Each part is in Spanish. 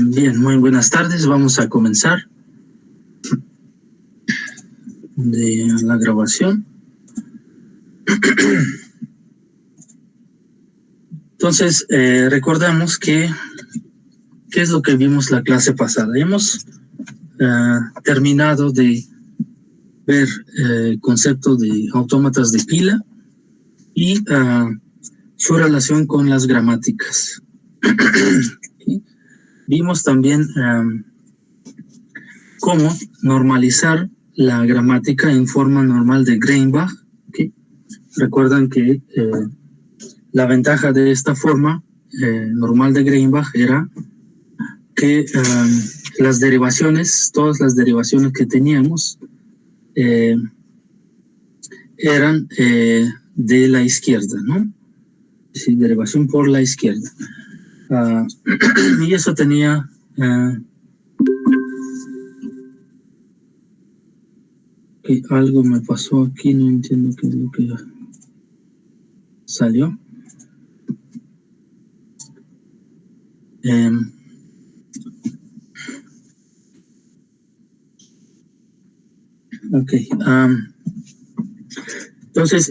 Bien, muy buenas tardes. Vamos a comenzar de la grabación. Entonces, recordamos qué es lo que vimos la clase pasada. Hemos terminado de ver el concepto de autómatas de pila y su relación con las gramáticas. Vimos también cómo normalizar la gramática en forma normal de Greenbach. Recuerdan que la ventaja de esta forma normal de Greenbach era que las derivaciones, todas las derivaciones que teníamos eran de la izquierda, ¿no? Sí, derivación por la izquierda. Y eso tenía algo me pasó aquí, no entiendo qué es lo que salió. Ok. Entonces,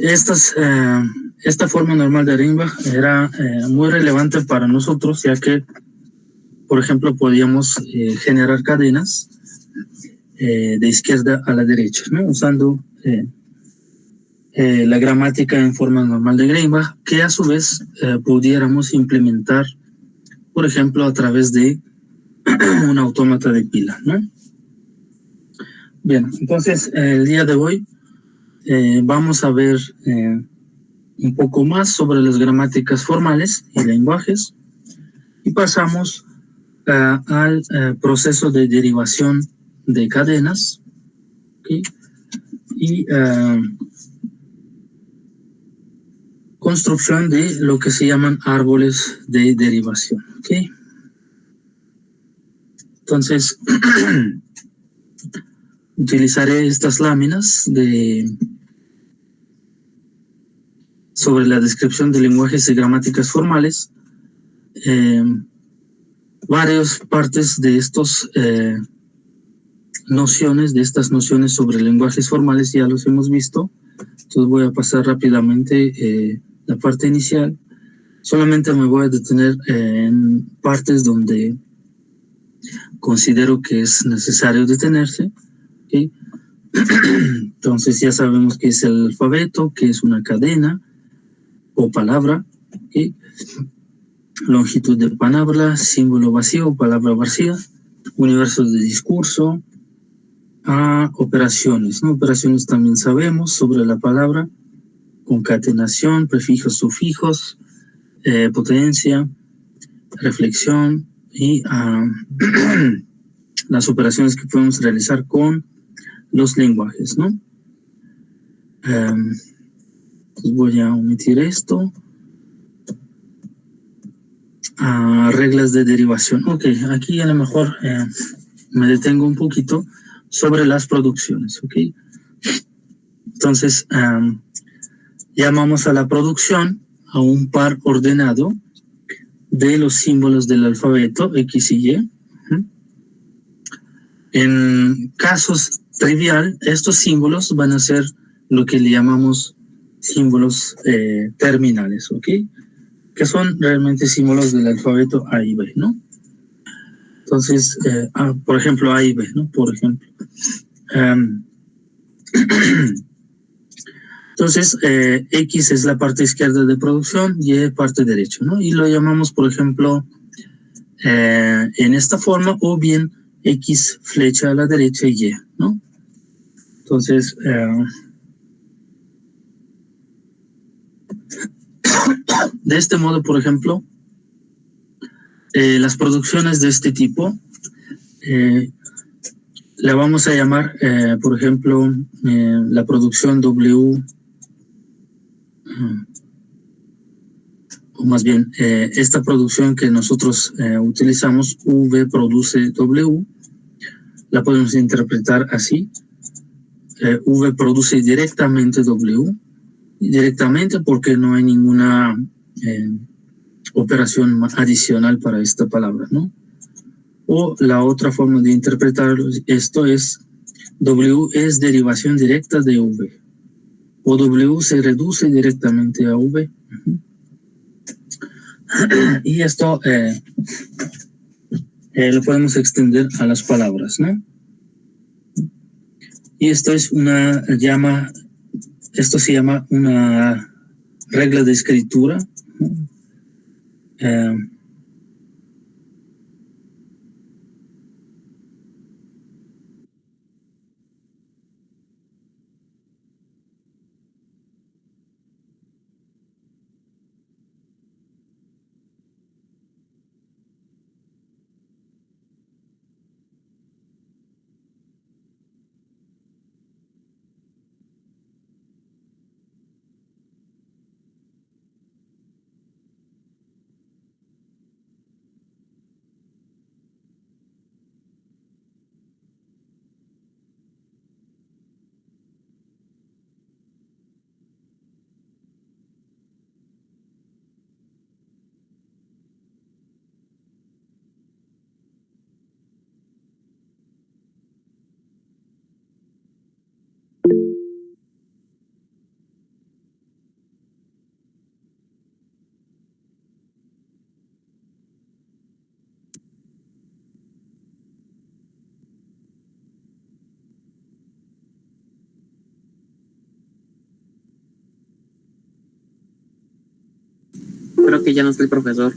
esta forma normal de Greenbach era muy relevante para nosotros, ya que, por ejemplo, podíamos generar cadenas de izquierda a la derecha, ¿no? Usando la gramática en forma normal de Greenbach, que a su vez pudiéramos implementar, por ejemplo, a través de un autómata de pila, ¿no? Bien, entonces el día de hoy vamos a ver un poco más sobre las gramáticas formales y lenguajes y pasamos al proceso de derivación de cadenas, ¿okay? Y construcción de lo que se llaman árboles de derivación, ¿okay? Entonces utilizaré estas láminas sobre la descripción de lenguajes y gramáticas formales. Varias partes de estas nociones sobre lenguajes formales ya los hemos visto. Entonces voy a pasar rápidamente la parte inicial. Solamente me voy a detener en partes donde considero que es necesario detenerse, ¿okay? Entonces ya sabemos qué es el alfabeto, qué es una cadena o palabra, ¿okay? Longitud de palabra, símbolo vacío, palabra vacía, universos de discurso, operaciones, ¿no? Operaciones también sabemos sobre la palabra, concatenación, prefijos, sufijos, potencia, reflexión y las operaciones que podemos realizar con los lenguajes, ¿no? Pues voy a omitir esto. Reglas de derivación. Ok, aquí a lo mejor me detengo un poquito sobre las producciones, ok. Entonces, llamamos a la producción a un par ordenado de los símbolos del alfabeto X y Y. En casos trivial, estos símbolos van a ser lo que le llamamos símbolos terminales, ¿ok? Que son realmente símbolos del alfabeto A y B, ¿no? Entonces, por ejemplo, A y B, ¿no? Por ejemplo. Entonces, X es la parte izquierda de producción, Y parte derecha, ¿no? Y lo llamamos, por ejemplo, en esta forma, o bien X flecha a la derecha y Y, ¿no? Entonces, de este modo, por ejemplo, las producciones de este tipo la vamos a llamar, por ejemplo, la producción W, o más bien, esta producción que nosotros utilizamos, V produce W, la podemos interpretar así. V produce directamente W, directamente porque no hay ninguna operación adicional para esta palabra, ¿no? O la otra forma de interpretar esto es W es derivación directa de V. O W se reduce directamente a V. Y esto lo podemos extender a las palabras, ¿no? Y esto es esto se llama una regla de escritura. Creo que ya no está el profesor.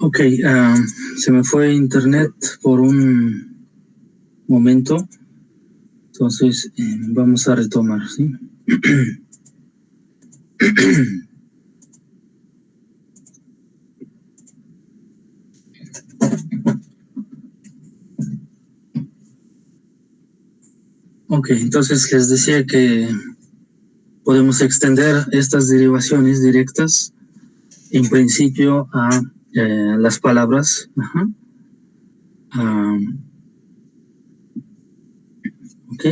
Ok, se me fue internet por un momento, entonces vamos a retomar, ¿sí? Ok, entonces les decía que podemos extender estas derivaciones directas en principio a las palabras. Ok.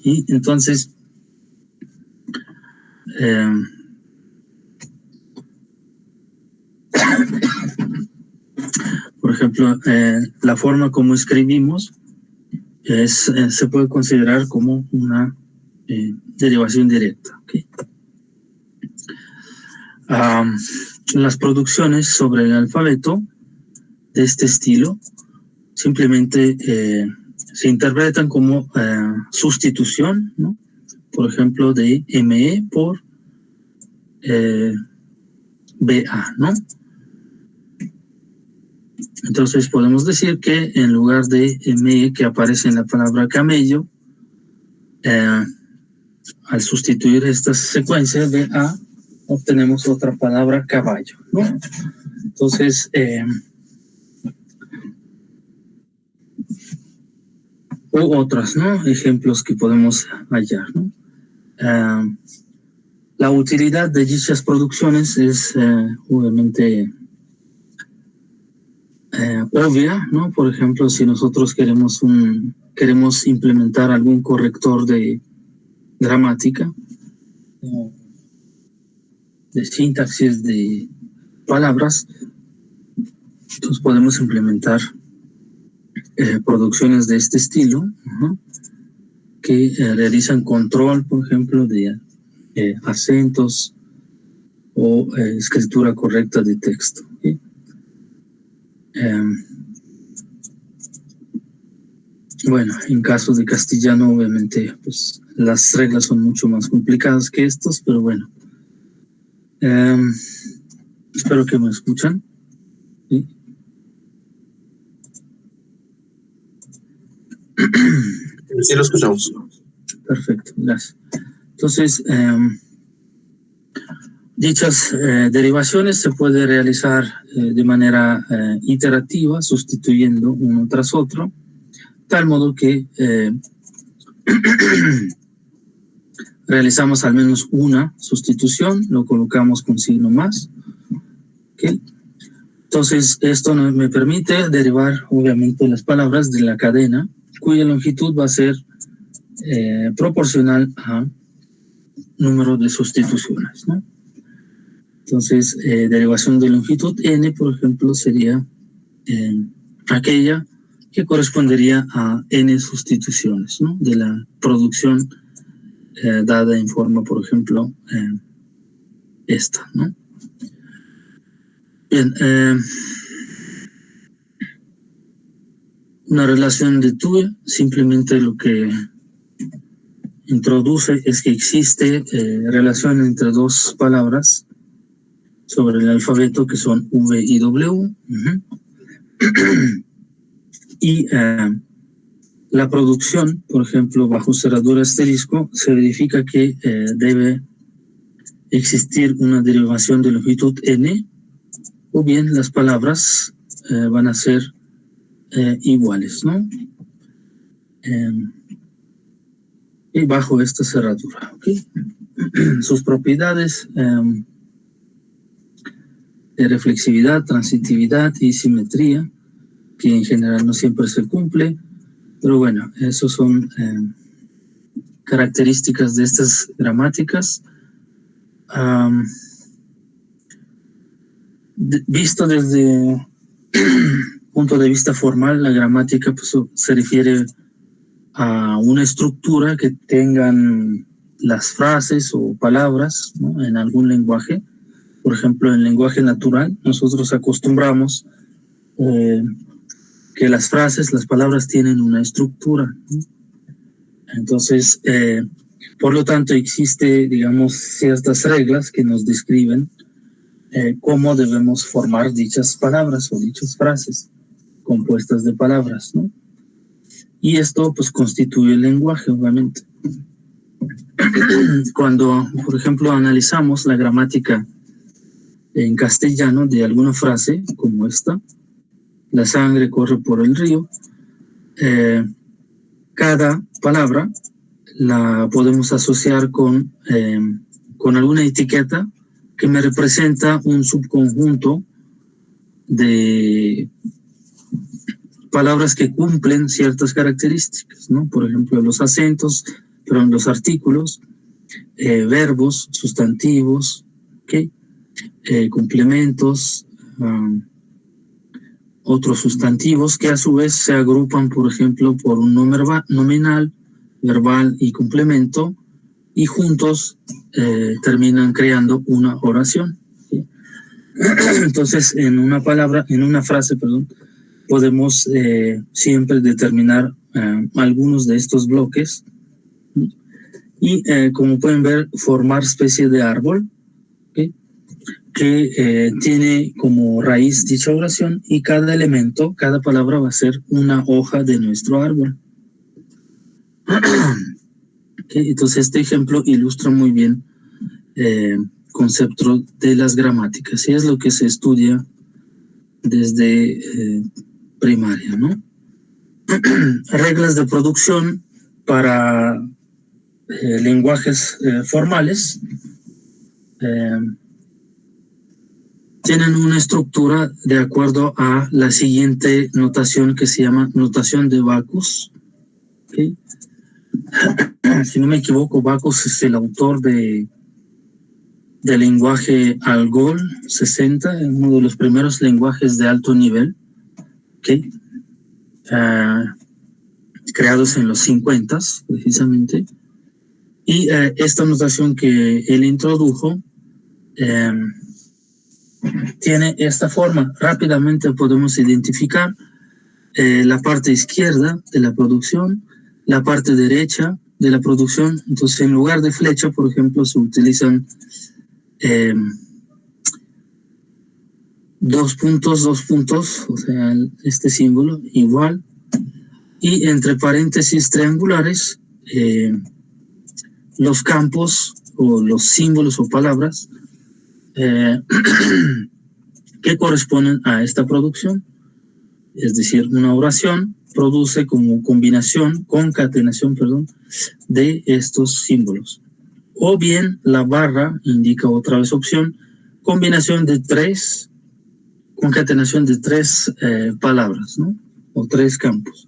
Y entonces por ejemplo, la forma como escribimos se puede considerar como una derivación directa. ¿Okay? Las producciones sobre el alfabeto de este estilo simplemente se interpretan como sustitución, ¿no? Por ejemplo, de ME por BA, ¿no? Entonces podemos decir que en lugar de ME que aparece en la palabra camello, al sustituir estas secuencias de A, obtenemos otra palabra caballo, ¿no? Entonces, u otros, ¿no? Ejemplos que podemos hallar, ¿no? La utilidad de dichas producciones es obviamente obvia, ¿no? Por ejemplo, si nosotros queremos implementar algún corrector de gramática, de sintaxis de palabras, entonces podemos implementar producciones de este estilo, ¿no? Que realizan control, por ejemplo, de acentos o escritura correcta de texto. ¿Sí? Bueno, en caso de castellano, obviamente, pues las reglas son mucho más complicadas que estos, pero bueno. Espero que me escuchan. ¿Sí? Sí, lo escuchamos. Perfecto, gracias. Entonces, dichas derivaciones se puede realizar de manera iterativa, sustituyendo uno tras otro, tal modo que realizamos al menos una sustitución, lo colocamos con signo más. ¿Okay? Entonces, esto me permite derivar, obviamente, las palabras de la cadena, cuya longitud va a ser proporcional a número de sustituciones, ¿no? Entonces, derivación de longitud n, por ejemplo, sería aquella que correspondería a n sustituciones, ¿no? De la producción dada en forma, por ejemplo, esta, ¿no? Bien, una relación de Tuve, simplemente lo que introduce es que existe relación entre dos palabras sobre el alfabeto que son V y W. Y la producción, por ejemplo, bajo cerradura asterisco, se verifica que debe existir una derivación de longitud n, o bien las palabras van a ser iguales, ¿no? Y bajo esta cerradura, ¿okay? Sus propiedades de reflexividad, transitividad y simetría, que en general no siempre se cumple, pero bueno, esos son características de estas gramáticas. Visto desde punto de vista formal, la gramática pues, se refiere a una estructura que tengan las frases o palabras, ¿no? En algún lenguaje. Por ejemplo, en lenguaje natural, nosotros acostumbramos que las frases, las palabras tienen una estructura, ¿no? Entonces, por lo tanto, existe, digamos, ciertas reglas que nos describen cómo debemos formar dichas palabras o dichas frases compuestas de palabras, ¿no? Y esto, pues, constituye el lenguaje, obviamente. Cuando, por ejemplo, analizamos la gramática en castellano de alguna frase, como esta, la sangre corre por el río, cada palabra la podemos asociar con alguna etiqueta que me representa un subconjunto de palabras que cumplen ciertas características, ¿no? Por ejemplo, los acentos, los artículos, verbos, sustantivos, ¿okay? Complementos, otros sustantivos que a su vez se agrupan, por ejemplo, por un nominal, verbal y complemento, y juntos terminan creando una oración, ¿sí? Entonces, en una frase, podemos siempre determinar algunos de estos bloques, ¿sí? Y como pueden ver, formar especie de árbol, ¿sí? Que tiene como raíz dicha oración, y cada elemento, cada palabra va a ser una hoja de nuestro árbol. ¿Okay? Entonces este ejemplo ilustra muy bien concepto de las gramáticas, y es lo que se estudia desde primaria, ¿no? Reglas de producción para lenguajes formales. tienen una estructura de acuerdo a la siguiente notación que se llama notación de Backus. ¿Okay? Si no me equivoco, Backus es el autor del lenguaje Algol 60, uno de los primeros lenguajes de alto nivel, ¿okay? Creados en los 50 precisamente. Y esta notación que él introdujo tiene esta forma. Rápidamente podemos identificar la parte izquierda de la producción, la parte derecha de la producción. Entonces, en lugar de flecha, por ejemplo, se utilizan dos puntos, o sea, este símbolo igual. Y entre paréntesis triangulares, los campos o los símbolos o palabras que corresponden a esta producción. Es decir, una oración produce como concatenación, de estos símbolos. O bien la barra indica otra vez opción, concatenación de tres palabras, ¿no? O tres campos,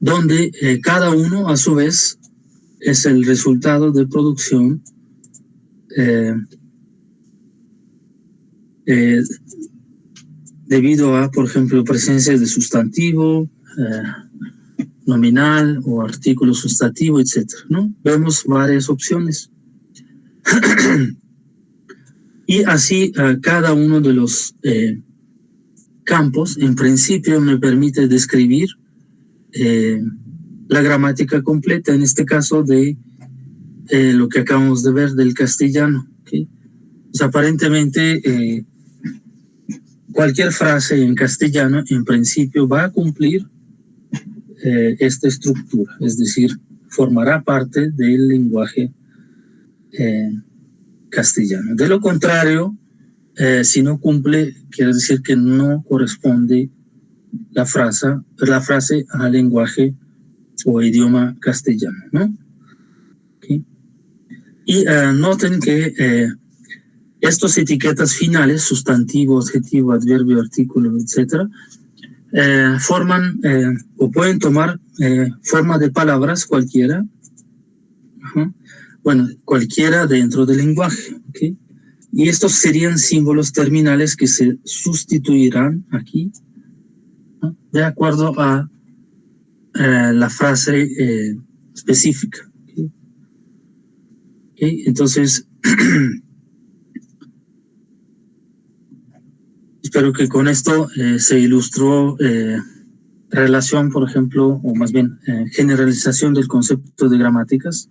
donde cada uno a su vez es el resultado de producción debido a, por ejemplo, presencia de sustantivo, nominal o artículo sustantivo, etc., ¿no? Vemos varias opciones. Y así cada uno de los campos, en principio, me permite describir la gramática completa, en este caso de lo que acabamos de ver del castellano. ¿Okay? Pues aparentemente cualquier frase en castellano en principio va a cumplir esta estructura, es decir, formará parte del lenguaje castellano. De lo contrario, si no cumple, quiere decir que no corresponde la frase al lenguaje o idioma castellano, ¿no? ¿Okay? Y noten que estas etiquetas finales, sustantivo, adjetivo, adverbio, artículo, etcétera, forman o pueden tomar forma de palabras cualquiera. Bueno, cualquiera dentro del lenguaje. ¿Okay? Y estos serían símbolos terminales que se sustituirán aquí, ¿no? De acuerdo a la frase específica. ¿Okay? ¿Okay? Entonces, espero que con esto se ilustró relación, por ejemplo, o más bien generalización del concepto de gramáticas,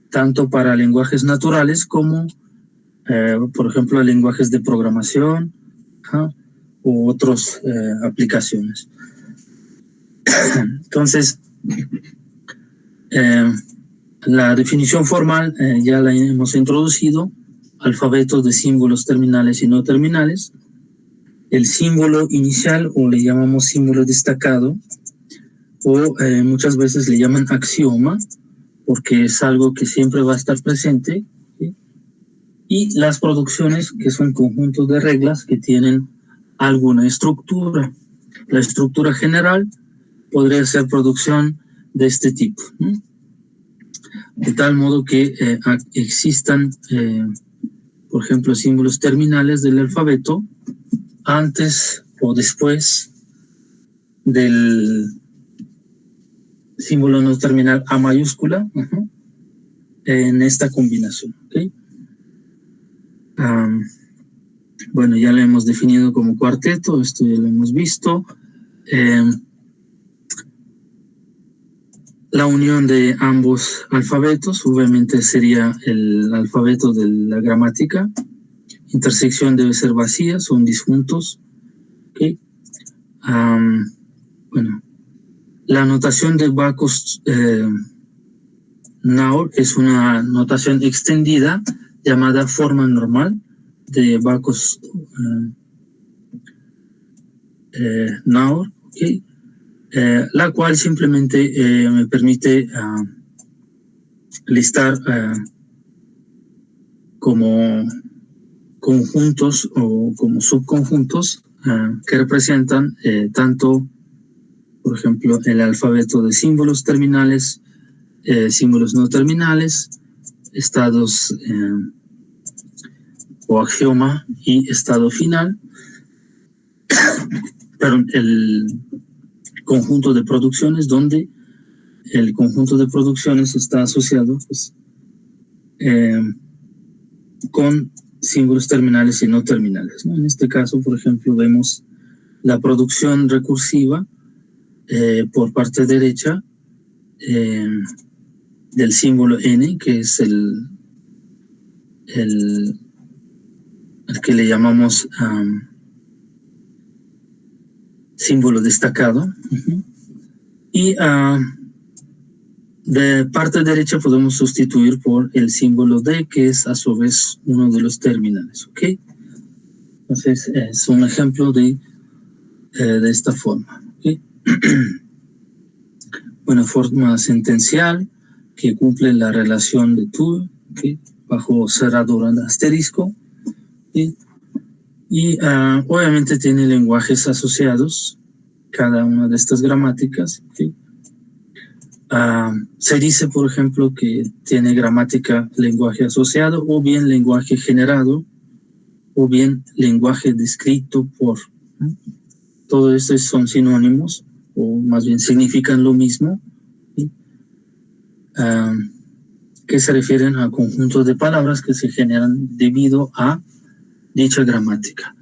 tanto para lenguajes naturales como, por ejemplo, lenguajes de programación u otras aplicaciones. Entonces, la definición formal ya la hemos introducido: alfabeto de símbolos terminales y no terminales. El símbolo inicial, o le llamamos símbolo destacado, o muchas veces le llaman axioma, porque es algo que siempre va a estar presente, ¿sí? Y las producciones, que son conjuntos de reglas que tienen alguna estructura. La estructura general podría ser producción de este tipo, ¿no? De tal modo que existan, por ejemplo, símbolos terminales del alfabeto antes o después del símbolo no terminal A mayúscula, en esta combinación. ¿Okay? Bueno, ya lo hemos definido como cuarteto, esto ya lo hemos visto. La unión de ambos alfabetos obviamente sería el alfabeto de la gramática. Intersección debe ser vacía, son disjuntos. ¿Okay? Bueno, la notación de Backus-Naur es una notación extendida llamada forma normal de Backus-Naur, ¿okay? La cual simplemente me permite listar como conjuntos o como subconjuntos que representan tanto, por ejemplo, el alfabeto de símbolos terminales, símbolos no terminales, estados o axioma y estado final. Pero el conjunto de producciones donde el conjunto de producciones está asociado pues, con símbolos terminales y no terminales, ¿no? En este caso, por ejemplo, vemos la producción recursiva por parte derecha del símbolo n, que es el que le llamamos símbolo destacado. Y de parte derecha podemos sustituir por el símbolo D, que es a su vez uno de los terminales, ¿ok? Entonces es un ejemplo de esta forma, ¿ok? Una forma sentencial que cumple la relación de Tuve, ¿okay? Bajo cerradura de asterisco, ¿okay? Y obviamente tiene lenguajes asociados, cada una de estas gramáticas, ¿okay? Se dice, por ejemplo, que tiene gramática lenguaje asociado, o bien lenguaje generado, o bien lenguaje descrito por, ¿no? Todo esto son sinónimos, o más bien significan lo mismo, ¿sí? Que se refieren a conjuntos de palabras que se generan debido a dicha gramática.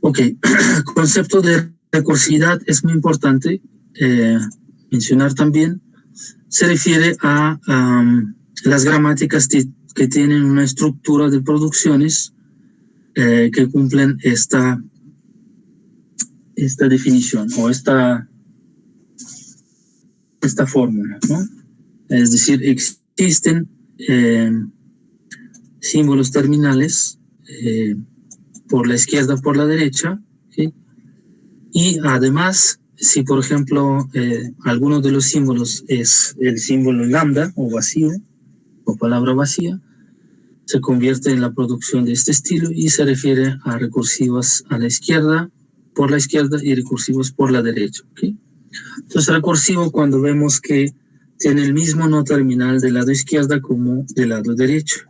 Ok, el concepto de recursividad es muy importante mencionar también. Se refiere a las gramáticas que tienen una estructura de producciones que cumplen esta definición o esta fórmula, ¿no? Es decir, existen símbolos terminales por la izquierda, por la derecha, ¿sí? Y además, si por ejemplo alguno de los símbolos es el símbolo lambda o vacío o palabra vacía, se convierte en la producción de este estilo y se refiere a recursivas a la izquierda, por la izquierda, y recursivos por la derecha, ¿okay? Entonces, recursivo cuando vemos que tiene el mismo no terminal del lado izquierda como del lado derecho,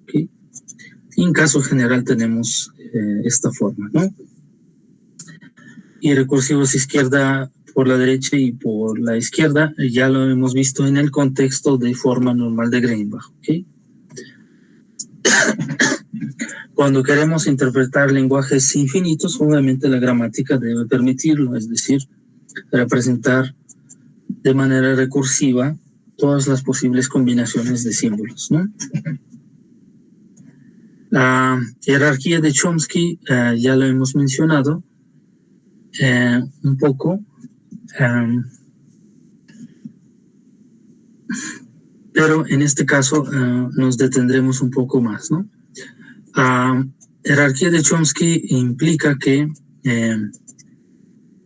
¿okay? Y en caso general tenemos esta forma, ¿no? Y recursivos izquierda por la derecha y por la izquierda, ya lo hemos visto en el contexto de forma normal de Greinbach, ¿ok? Cuando queremos interpretar lenguajes infinitos, obviamente la gramática debe permitirlo, es decir, representar de manera recursiva todas las posibles combinaciones de símbolos, ¿no? La jerarquía de Chomsky ya lo hemos mencionado un poco, pero en este caso nos detendremos un poco más, ¿no? Jerarquía de Chomsky implica que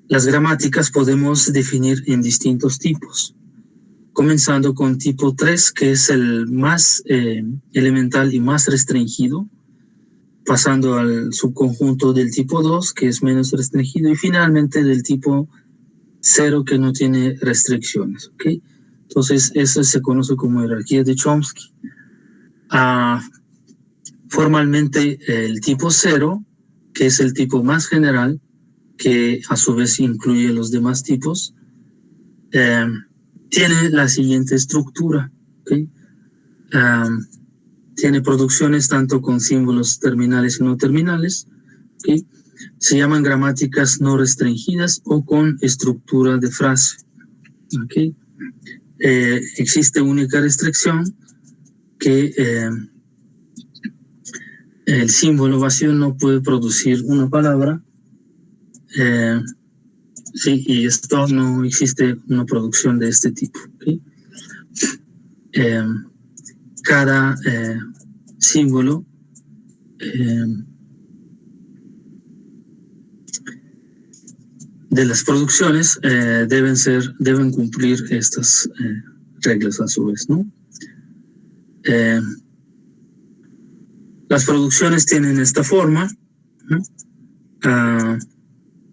las gramáticas podemos definir en distintos tipos, comenzando con tipo 3, que es el más elemental y más restringido, pasando al subconjunto del tipo 2, que es menos restringido, y finalmente del tipo 0, que no tiene restricciones, ¿ok? Entonces, eso se conoce como jerarquía de Chomsky. Formalmente, el tipo 0, que es el tipo más general, que a su vez incluye los demás tipos, tiene la siguiente estructura, ¿okay? Tiene producciones tanto con símbolos terminales y no terminales, ¿okay? Se llaman gramáticas no restringidas o con estructura de frase, ¿okay? Existe única restricción que el símbolo vacío no puede producir una palabra, sí, y esto no existe una producción de este tipo, ¿okay? Cada símbolo de las producciones deben cumplir estas reglas a su vez, ¿no? Las producciones tienen esta forma,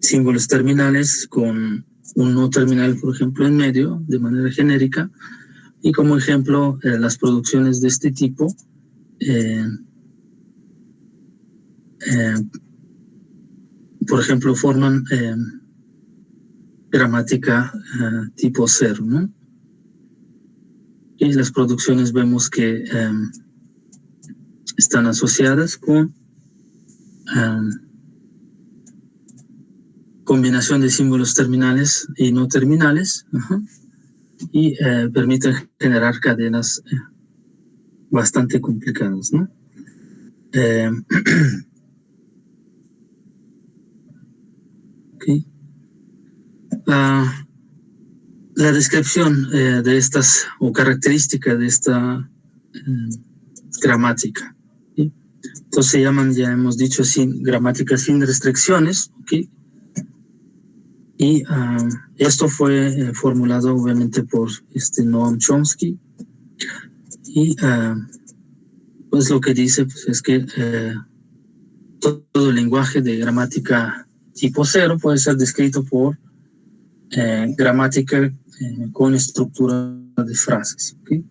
símbolos terminales con un no terminal, por ejemplo, en medio, de manera genérica, y como ejemplo, las producciones de este tipo por ejemplo, forman gramática tipo 0, ¿no? Y las producciones vemos que están asociadas con combinación de símbolos terminales y no terminales, y permiten generar cadenas bastante complicadas, ¿no? Okay. La descripción de estas, o característica de esta gramática, ¿sí? Entonces se llaman, ya hemos dicho, gramática sin restricciones, ¿okay? Y esto fue formulado obviamente por Noam Chomsky, y pues lo que dice pues, es que todo lenguaje de gramática tipo 0 puede ser descrito por gramática con estructura de frases, ¿okay?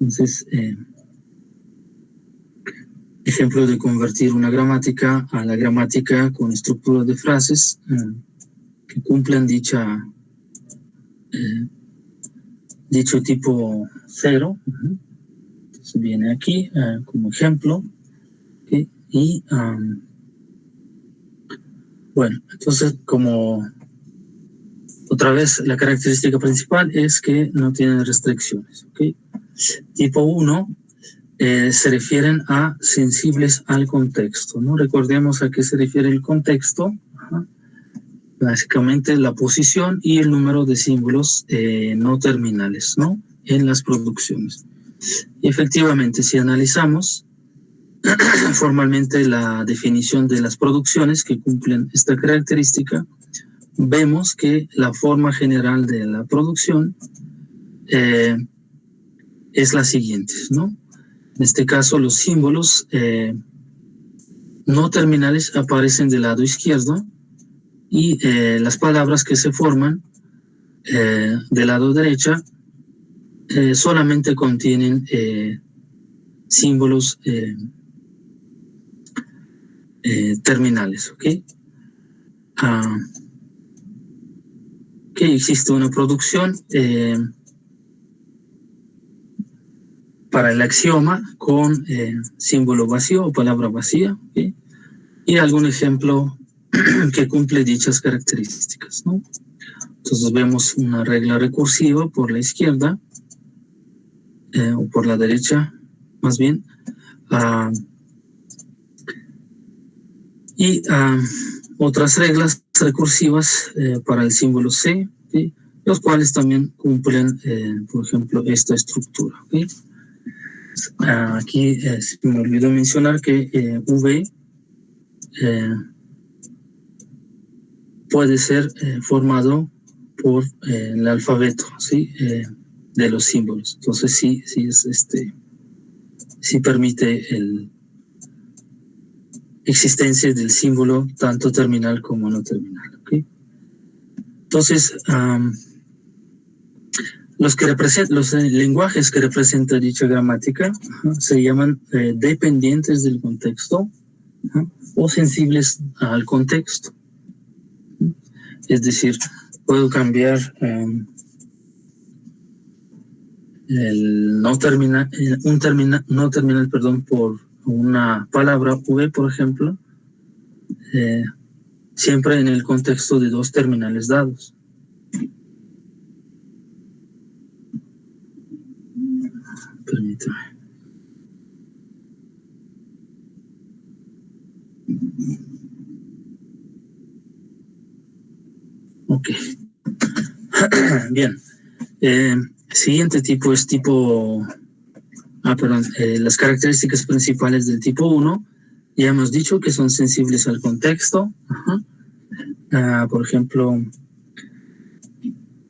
Entonces, ejemplo de convertir una gramática a la gramática con estructura de frases que cumplen dicho tipo 0. Entonces viene aquí como ejemplo, ¿okay? Y bueno, entonces como otra vez la característica principal es que no tienen restricciones, ¿okay? Tipo 1 se refieren a sensibles al contexto, ¿no? Recordemos a qué se refiere el contexto. Básicamente la posición y el número de símbolos no terminales, ¿no? En las producciones. Y efectivamente, si analizamos formalmente la definición de las producciones que cumplen esta característica, vemos que la forma general de la producción es la siguiente, ¿no? En este caso, los símbolos no terminales aparecen del lado izquierdo, y las palabras que se forman del lado derecha solamente contienen símbolos terminales, ¿ok? Que existe una producción para el axioma con símbolo vacío o palabra vacía, ¿ok? Y algún ejemplo que cumple dichas características, ¿no? Entonces vemos una regla recursiva por la izquierda o por la derecha, más bien, y otras reglas recursivas para el símbolo C, ¿sí? Los cuales también cumplen, por ejemplo, esta estructura, ¿sí? Aquí se me olvidó mencionar que V puede ser formado por el alfabeto, ¿sí? De los símbolos. Entonces sí es sí permite el existencia del símbolo tanto terminal como no terminal, ¿okay? Entonces los lenguajes que representan dicha gramática se llaman dependientes del contexto o sensibles al contexto. Es decir, puedo cambiar el no terminal, no terminal, perdón, por una palabra V, por ejemplo, siempre en el contexto de dos terminales dados. Permítame. Ok. Bien. Siguiente tipo es tipo... las características principales del tipo 1, ya hemos dicho que son sensibles al contexto. Por ejemplo,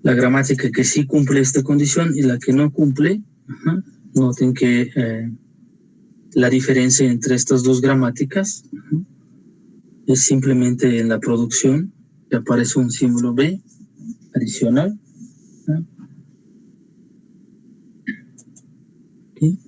la gramática que sí cumple esta condición y la que no cumple, noten que la diferencia entre estas dos gramáticas es simplemente en la producción que aparece un símbolo B adicional. ¿Sí?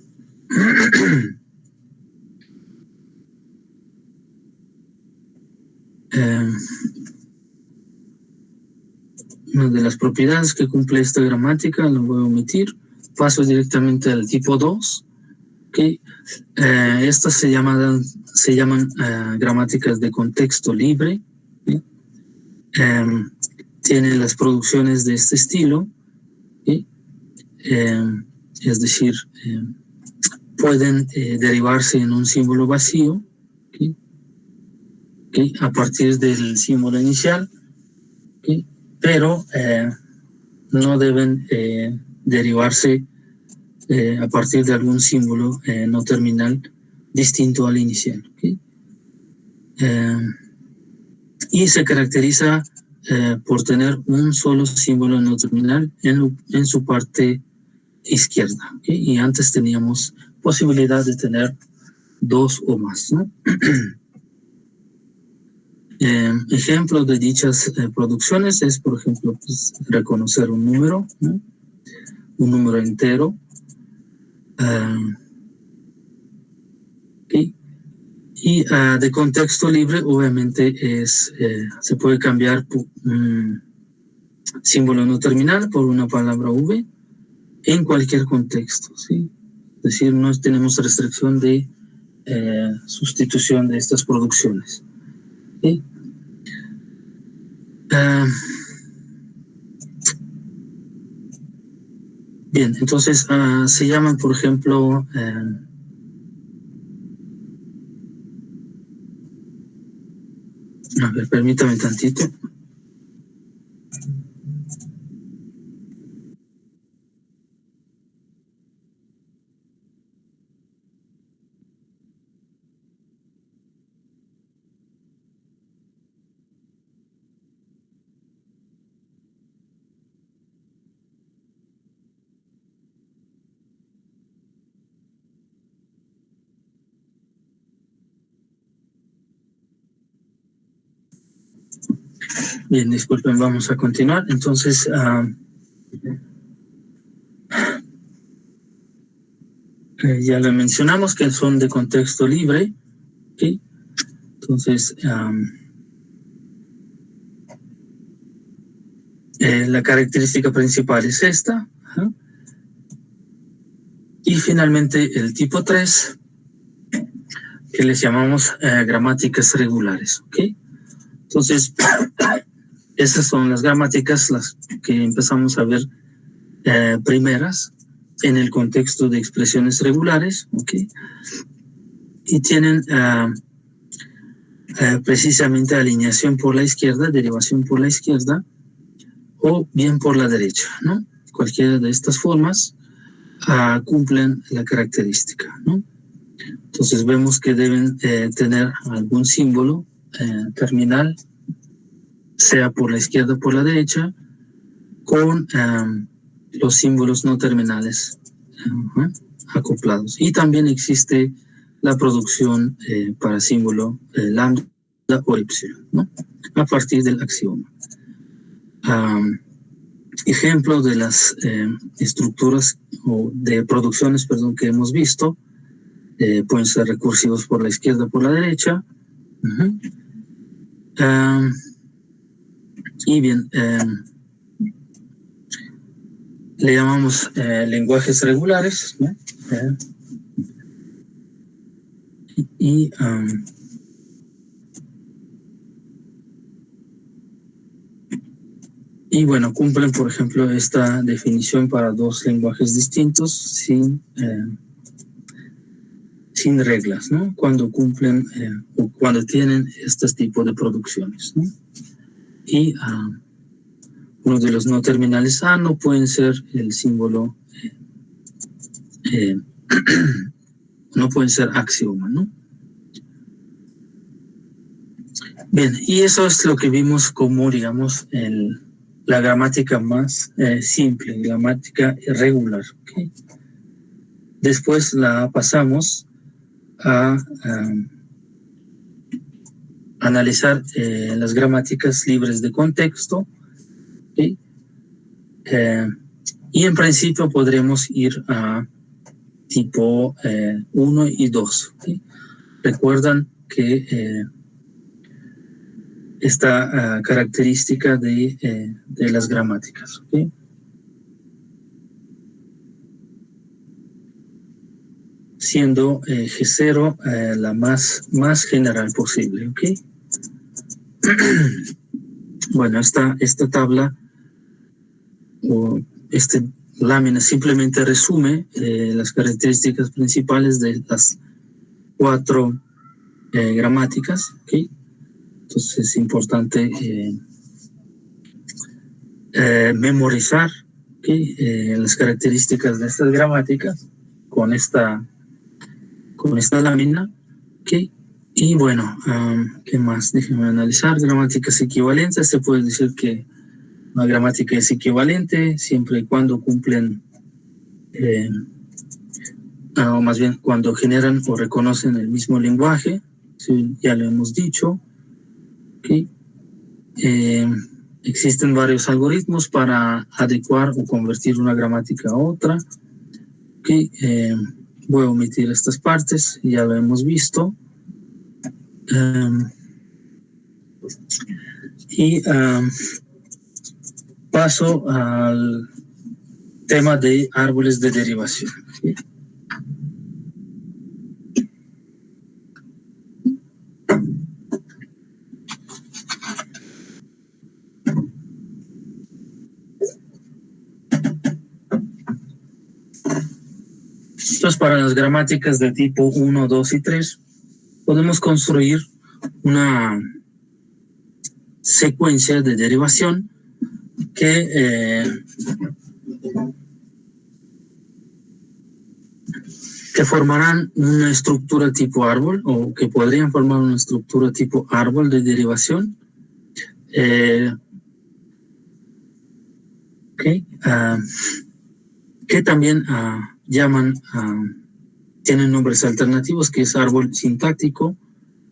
Una de las propiedades que cumple esta gramática lo voy a omitir. Paso directamente al tipo 2. ¿Okay? Estas se llaman gramáticas de contexto libre. ¿Sí? Tienen las producciones de este estilo. ¿Sí? Es decir, pueden derivarse en un símbolo vacío. ¿Sí? ¿Okay? A partir del símbolo inicial. ¿Okay? Pero no deben derivarse a partir de algún símbolo no terminal distinto al inicial. ¿Okay? Y se caracteriza por tener un solo símbolo no terminal en su parte izquierda. ¿Okay? Y antes teníamos posibilidad de tener dos o más, ¿no? Ejemplos de dichas producciones es, por ejemplo, pues, reconocer un número, ¿no? Un número entero. ¿Okay? Y de contexto libre, obviamente, se puede cambiar un símbolo no terminal por una palabra V en cualquier contexto, ¿sí? Es decir, no tenemos restricción de sustitución de estas producciones. ¿Sí? Bien, entonces se llaman, por ejemplo, a ver, permítame tantito. Bien, disculpen, vamos a continuar. Entonces, ya lo mencionamos que son de contexto libre. ¿Okay? Entonces, la característica principal es esta. Y finalmente el tipo 3, que les llamamos gramáticas regulares. ¿Okay? Entonces, esas son las gramáticas las que empezamos a ver primeras en el contexto de expresiones regulares. ¿Okay? Y tienen precisamente alineación por la izquierda, derivación por la izquierda, o bien por la derecha, ¿no? Cualquiera de estas formas cumplen la característica, ¿no? Entonces vemos que deben tener algún símbolo terminal, sea por la izquierda o por la derecha, con los símbolos no terminales acoplados. Y también existe la producción para símbolo lambda o epsilon, ¿no? A partir del axioma. Ejemplo de las estructuras o de producciones, perdón, que hemos visto, pueden ser recursivos por la izquierda o por la derecha. Y bien, le llamamos lenguajes regulares, ¿no? Y bueno, cumplen, por ejemplo, esta definición para dos lenguajes distintos sin reglas, ¿no? Cuando cumplen o cuando tienen este tipo de producciones, ¿no? Y uno de los no terminales no pueden ser el símbolo, no pueden ser axioma, ¿no? Bien, y eso es lo que vimos como, digamos, la gramática más simple, gramática regular. ¿Okay? Después la pasamos a analizar las gramáticas libres de contexto, ¿okay? Y en principio podremos ir a tipo 1 y 2. ¿Okay? Recuerdan que esta característica de las gramáticas. ¿Okay? Siendo G0 la más general posible. ¿Okay? Bueno, esta tabla o lámina simplemente resume las características principales de las 4 gramáticas. ¿Okay? Entonces es importante memorizar, ¿okay? Las características de estas gramáticas con esta lámina. ¿Okay? Y bueno, ¿qué más? Déjenme analizar. Gramáticas equivalentes. Se puede decir que una gramática es equivalente siempre y cuando cumplen, o más bien cuando generan o reconocen el mismo lenguaje. Sí, ya lo hemos dicho. ¿Okay? Existen varios algoritmos para adecuar o convertir una gramática a otra. ¿Okay? Voy a omitir estas partes, ya lo hemos visto. Y paso al tema de árboles de derivación. ¿Sí? Entonces, para las gramáticas de tipo 1, 2 y 3, podemos construir una secuencia de derivación que formarán una estructura tipo árbol, o que podrían formar una estructura tipo árbol de derivación. Okay. Que también llaman, tienen nombres alternativos, que es árbol sintáctico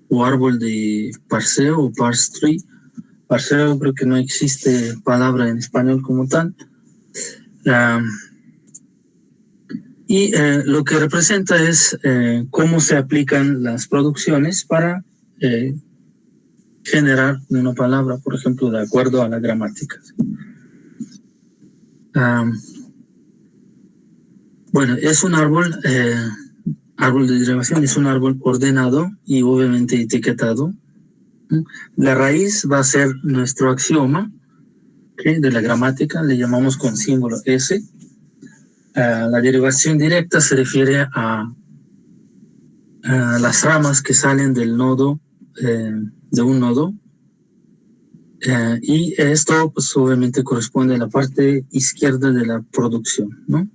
o árbol de parseo o parse tree. Parseo creo que no existe palabra en español como tal. Y lo que representa es cómo se aplican las producciones para generar una palabra, por ejemplo, de acuerdo a la gramática. Bueno, es un árbol de derivación, es un árbol ordenado y obviamente etiquetado. La raíz va a ser nuestro axioma, ¿okay? De la gramática, le llamamos con símbolo S. La derivación directa se refiere a las ramas que salen del nodo, de un nodo. Y esto pues obviamente corresponde a la parte izquierda de la producción, ¿no?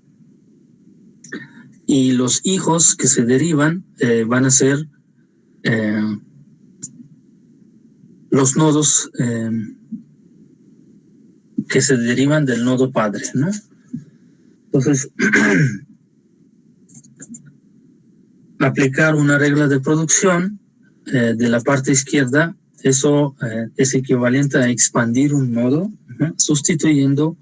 Y los hijos que se derivan van a ser los nodos que se derivan del nodo padre, ¿no? Entonces, aplicar una regla de producción de la parte izquierda, eso es equivalente a expandir un nodo, sustituyendo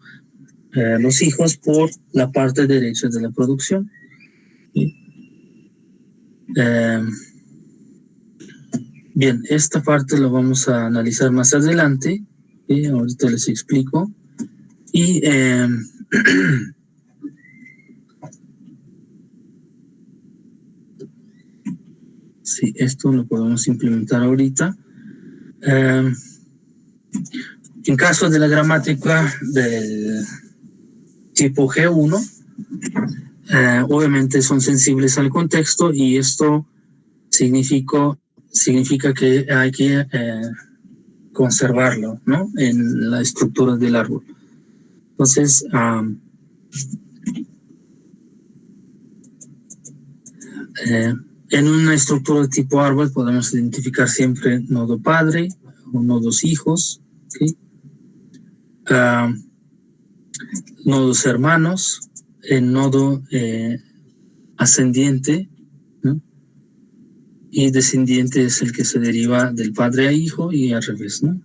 los hijos por la parte derecha de la producción. ¿Sí? Bien, esta parte lo vamos a analizar más adelante. ¿Sí? Ahorita les explico. Y sí, esto lo podemos implementar ahorita. En caso de la gramática del tipo G1, obviamente son sensibles al contexto y esto significa que hay que conservarlo, ¿no? En la estructura del árbol. Entonces, en una estructura de tipo árbol podemos identificar siempre nodo padre o nodos hijos, ¿okay? Nodos hermanos, el nodo ascendiente, ¿no? y descendiente es el que se deriva del padre a hijo y al revés, ¿no?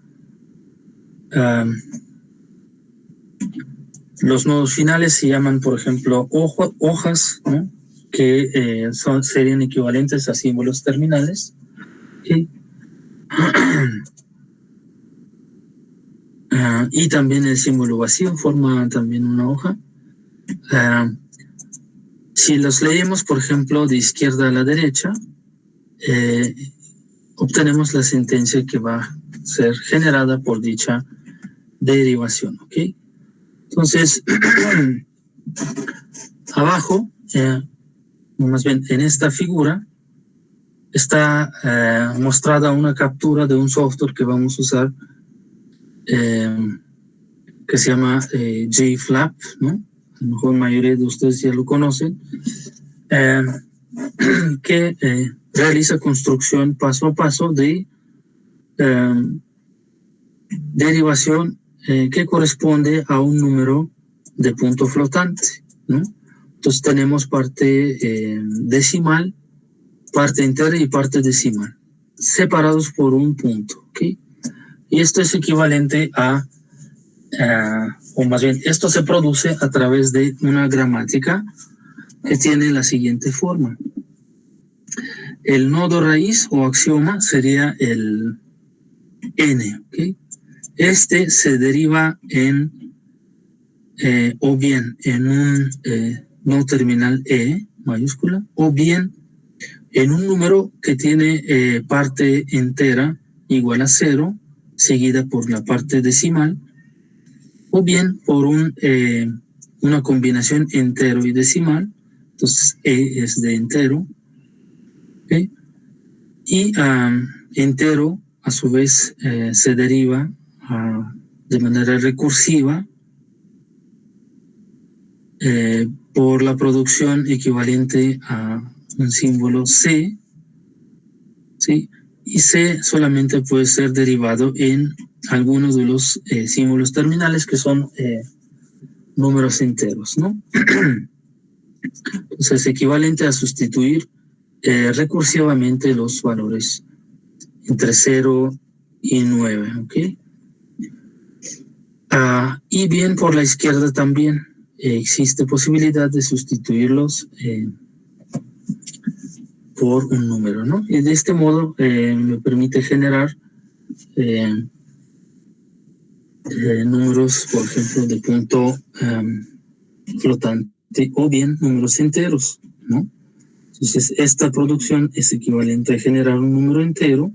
Los nodos finales se llaman, por ejemplo, hojas, ¿no? Que serían equivalentes a símbolos terminales. ¿Okay? Y también el símbolo vacío forma también una hoja. Si los leemos, por ejemplo, de izquierda a la derecha, obtenemos la sentencia que va a ser generada por dicha derivación, ¿ok? Entonces, abajo, o más bien en esta figura, está mostrada una captura de un software que vamos a usar que se llama JFlap, ¿no? A lo mejor la mayoría de ustedes ya lo conocen, que realiza construcción paso a paso de derivación que corresponde a un número de punto flotante, ¿no? Entonces tenemos parte decimal, parte entera y parte decimal, separados por un punto, ¿ok? Y esto es equivalente o más bien, esto se produce a través de una gramática que tiene la siguiente forma. El nodo raíz o axioma sería el n, ¿ok? Este se deriva en o bien en un no terminal e mayúscula, o bien en un número que tiene parte entera igual a 0, seguida por la parte decimal, o bien por una combinación entero y decimal. Entonces e es de entero, ¿okay? Y entero a su vez se deriva de manera recursiva por la producción equivalente a un símbolo C, ¿sí? Y C solamente puede ser derivado en algunos de los símbolos terminales que son números enteros, ¿no? Entonces es equivalente a sustituir recursivamente los valores entre 0 y 9, ¿ok? Y bien por la izquierda también existe posibilidad de sustituirlos por un número, ¿no? Y de este modo me permite generar números, por ejemplo, de punto flotante o bien números enteros, ¿no? Entonces, esta producción es equivalente a generar un número entero,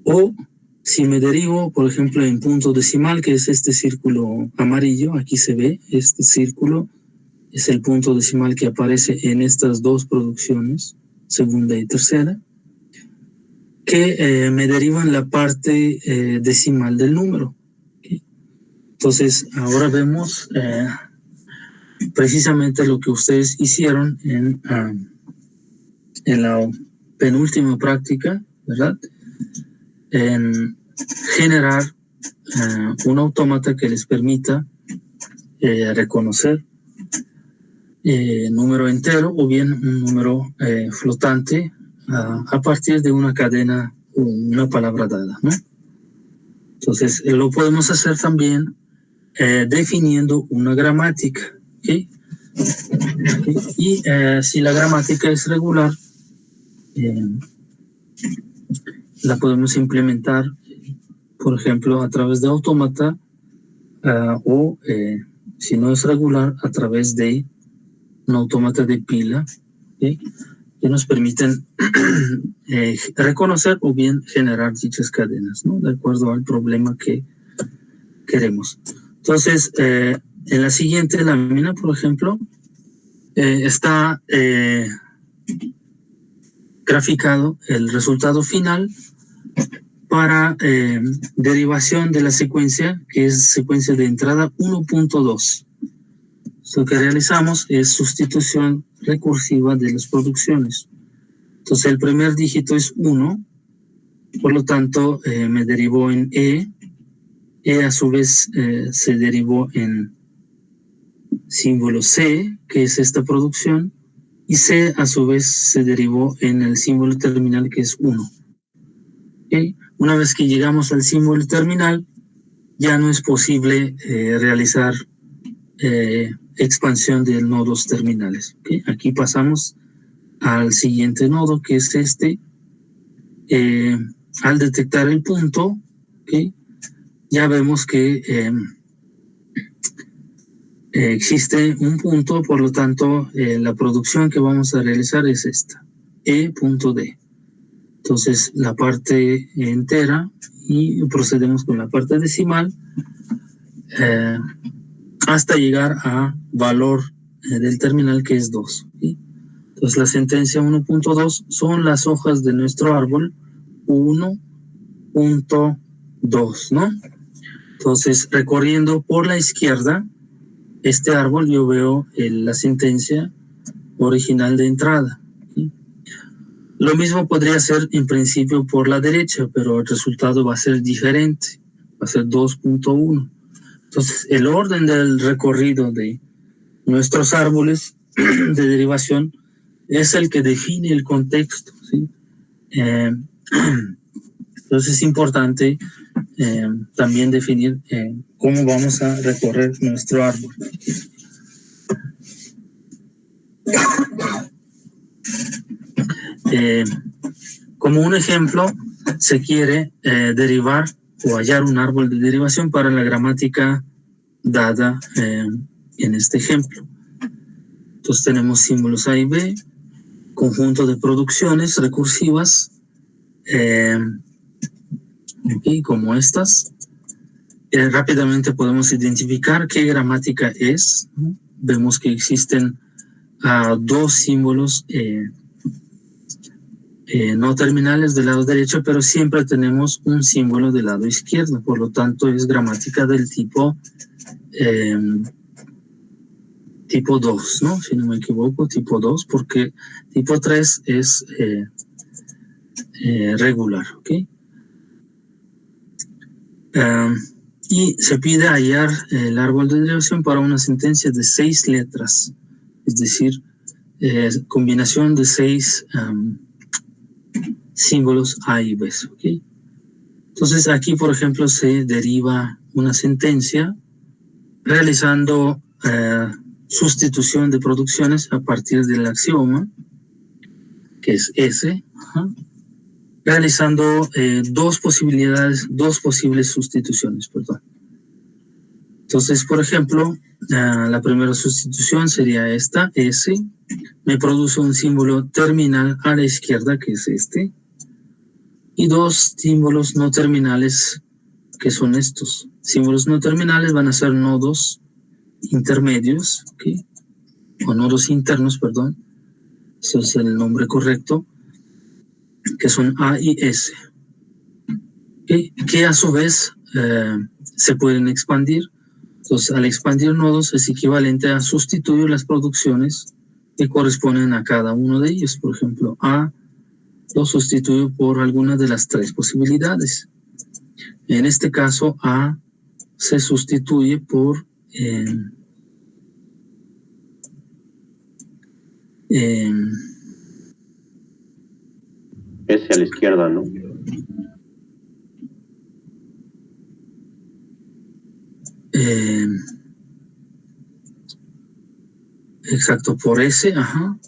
o si me derivo, por ejemplo, en punto decimal, que es este círculo amarillo, aquí se ve, este círculo es el punto decimal que aparece en estas dos producciones, segunda y tercera, que me derivan la parte decimal del número. ¿Okay? Entonces, ahora vemos precisamente lo que ustedes hicieron en la penúltima práctica, ¿verdad? En generar un autómata que les permita reconocer número entero o bien un número flotante a partir de una cadena o una palabra dada, ¿no? Entonces, lo podemos hacer también definiendo una gramática, ¿okay? ¿Okay? Y si la gramática es regular, la podemos implementar, por ejemplo, a través de autómata o, si no es regular, a través de un autómata de pila, ¿okay? Que nos permiten reconocer o bien generar dichas cadenas, ¿no? De acuerdo al problema que queremos. Entonces, en la siguiente lámina, por ejemplo, está graficado el resultado final para derivación de la secuencia, que es secuencia de entrada 1.2. Lo que realizamos es sustitución recursiva de las producciones. Entonces el primer dígito es 1, por lo tanto me derivó en E a su vez se derivó en símbolo C, que es esta producción, y C a su vez se derivó en el símbolo terminal que es 1. ¿Okay? Una vez que llegamos al símbolo terminal, ya no es posible realizar expansión de nodos terminales. ¿Okay? Aquí pasamos al siguiente nodo, que es este. Al detectar el punto, ¿okay? Ya vemos que existe un punto, por lo tanto, la producción que vamos a realizar es esta, E.D. Entonces, la parte entera y procedemos con la parte decimal hasta llegar a valor del terminal que es 2. ¿Sí? Entonces, la sentencia 1.2 son las hojas de nuestro árbol 1.2, ¿no? Entonces, recorriendo por la izquierda, este árbol yo veo la sentencia original de entrada. ¿Sí? Lo mismo podría ser en principio por la derecha, pero el resultado va a ser diferente, va a ser 2.1. Entonces, el orden del recorrido de nuestros árboles de derivación es el que define el contexto. ¿Sí? Entonces, es importante también definir cómo vamos a recorrer nuestro árbol. Como un ejemplo, se quiere derivar o hallar un árbol de derivación para la gramática dada en este ejemplo. Entonces tenemos símbolos A y B, conjunto de producciones recursivas, okay, como estas. Rápidamente podemos identificar qué gramática es, ¿no? Vemos que existen dos símbolos no terminales del lado derecho, pero siempre tenemos un símbolo del lado izquierdo, por lo tanto es gramática del tipo 2, ¿no? Si no me equivoco, tipo 2, porque tipo 3 es regular, ¿ok? Y se pide hallar el árbol de derivación para una sentencia de 6 letras, es decir, combinación de 6 símbolos A y B, ¿ok? Entonces aquí, por ejemplo, se deriva una sentencia realizando sustitución de producciones a partir del axioma, que es S, realizando dos posibles sustituciones, perdón. Entonces, por ejemplo, la primera sustitución sería esta, S, me produce un símbolo terminal a la izquierda, que es este, y dos símbolos no terminales, que son estos. Símbolos no terminales van a ser nodos intermedios, ¿okay? O nodos internos, perdón, ese es el nombre correcto, que son A y S, ¿okay? Que a su vez se pueden expandir. Entonces, al expandir nodos es equivalente a sustituir las producciones que corresponden a cada uno de ellos. Por ejemplo, A lo sustituyo por alguna de las 3 posibilidades. En este caso, A se sustituye por S a la izquierda, ¿no? Exacto, por S, ajá.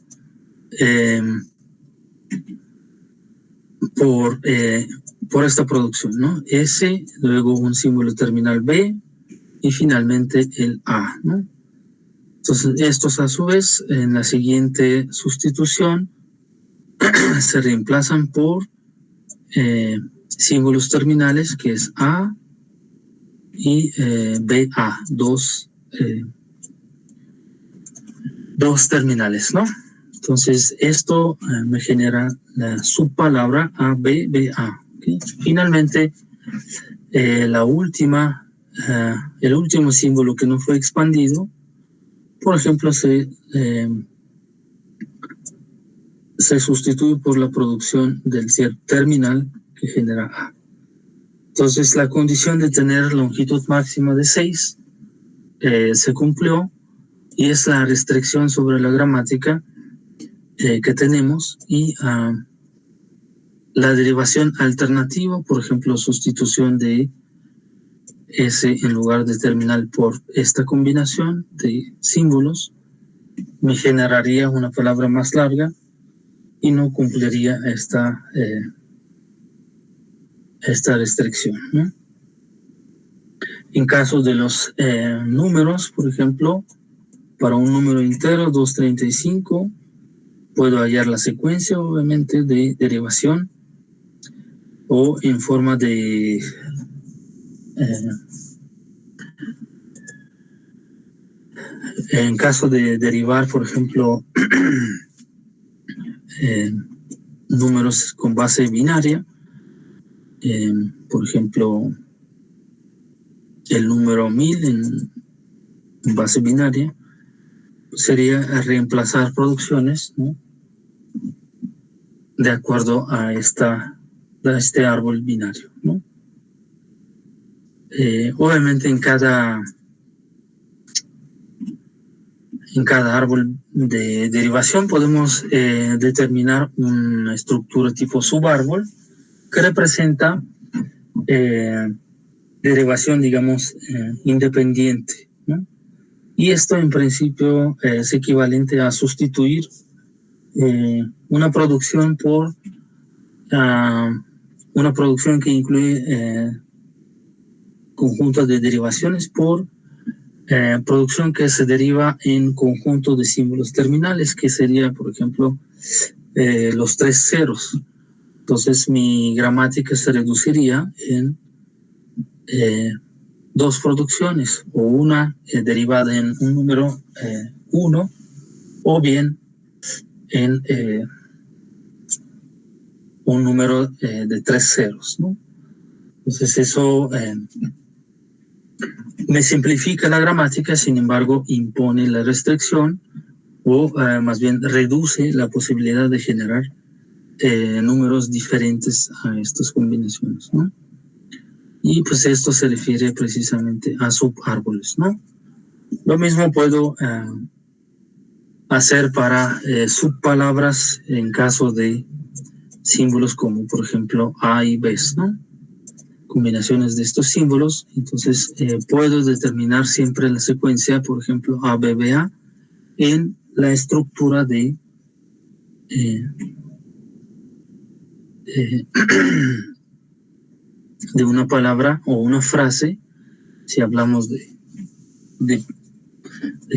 Por esta producción, ¿no? S, luego un símbolo terminal B y finalmente el A, ¿no? Entonces, estos a su vez, en la siguiente sustitución, se reemplazan por símbolos terminales, que es A y BA, dos terminales, ¿no? Entonces, esto me genera la subpalabra ABBA. ¿Okay? Finalmente, el último símbolo que no fue expandido, por ejemplo, se sustituye por la producción del terminal que genera A. Entonces, la condición de tener longitud máxima de 6 se cumplió y es la restricción sobre la gramática que tenemos y la derivación alternativa, por ejemplo, sustitución de S en lugar de terminal por esta combinación de símbolos, me generaría una palabra más larga y no cumpliría esta restricción, ¿no? En caso de los números, por ejemplo, para un número entero, 235, puedo hallar la secuencia, obviamente, de derivación o en forma de en caso de derivar, por ejemplo, números con base binaria, por ejemplo, el número 1000 en base binaria, sería reemplazar producciones, ¿no?, de acuerdo a este árbol binario, ¿no? Obviamente en cada árbol de derivación podemos determinar una estructura tipo subárbol que representa derivación, digamos, independiente, ¿no? Y esto en principio es equivalente a sustituir una producción por una producción que incluye conjuntos de derivaciones por producción que se deriva en conjunto de símbolos terminales, que sería, por ejemplo, los 3 ceros. Entonces mi gramática se reduciría en 2 producciones, o una derivada en un número 1, o bien en un número de 3 ceros, ¿no? Entonces eso me simplifica la gramática, sin embargo impone la restricción o más bien reduce la posibilidad de generar números diferentes a estas combinaciones, ¿no? Y pues esto se refiere precisamente a subárboles, ¿no? Lo mismo puedo hacer para subpalabras en caso de símbolos como por ejemplo A y B, ¿no? Combinaciones de estos símbolos. Entonces puedo determinar siempre la secuencia, por ejemplo ABBA, en la estructura de de una palabra o una frase, si hablamos de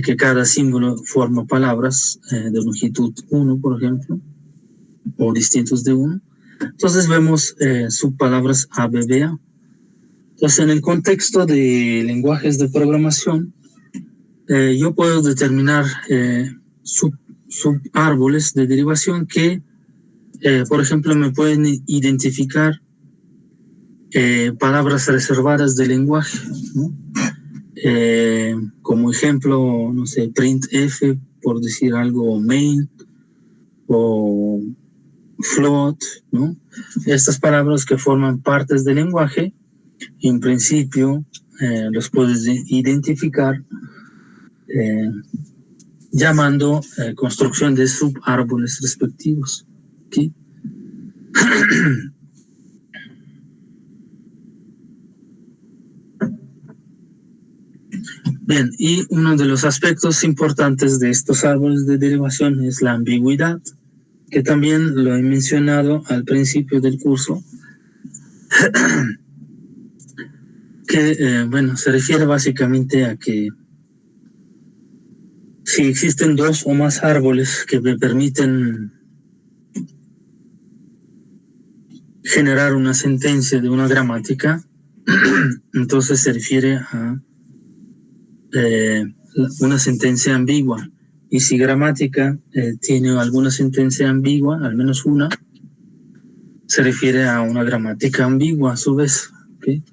que cada símbolo forma palabras de longitud 1, por ejemplo, o distintos de 1. Entonces vemos subpalabras ABBA. Entonces en el contexto de lenguajes de programación, yo puedo determinar subárboles de derivación que, por ejemplo, me pueden identificar palabras reservadas del lenguaje, ¿no? Como ejemplo, no sé, printf, por decir algo, main o float, ¿no? Estas palabras que forman partes del lenguaje, en principio los puedes identificar llamando construcción de subárboles respectivos. ¿Okay? Bien, y uno de los aspectos importantes de estos árboles de derivación es la ambigüedad, que también lo he mencionado al principio del curso, que, bueno, se refiere básicamente a que si existen 2 o más árboles que me permiten generar una sentencia de una gramática, entonces se refiere a una sentencia ambigua. Y si gramática tiene alguna sentencia ambigua, al menos una, se refiere a una gramática ambigua a su vez. ¿Okay?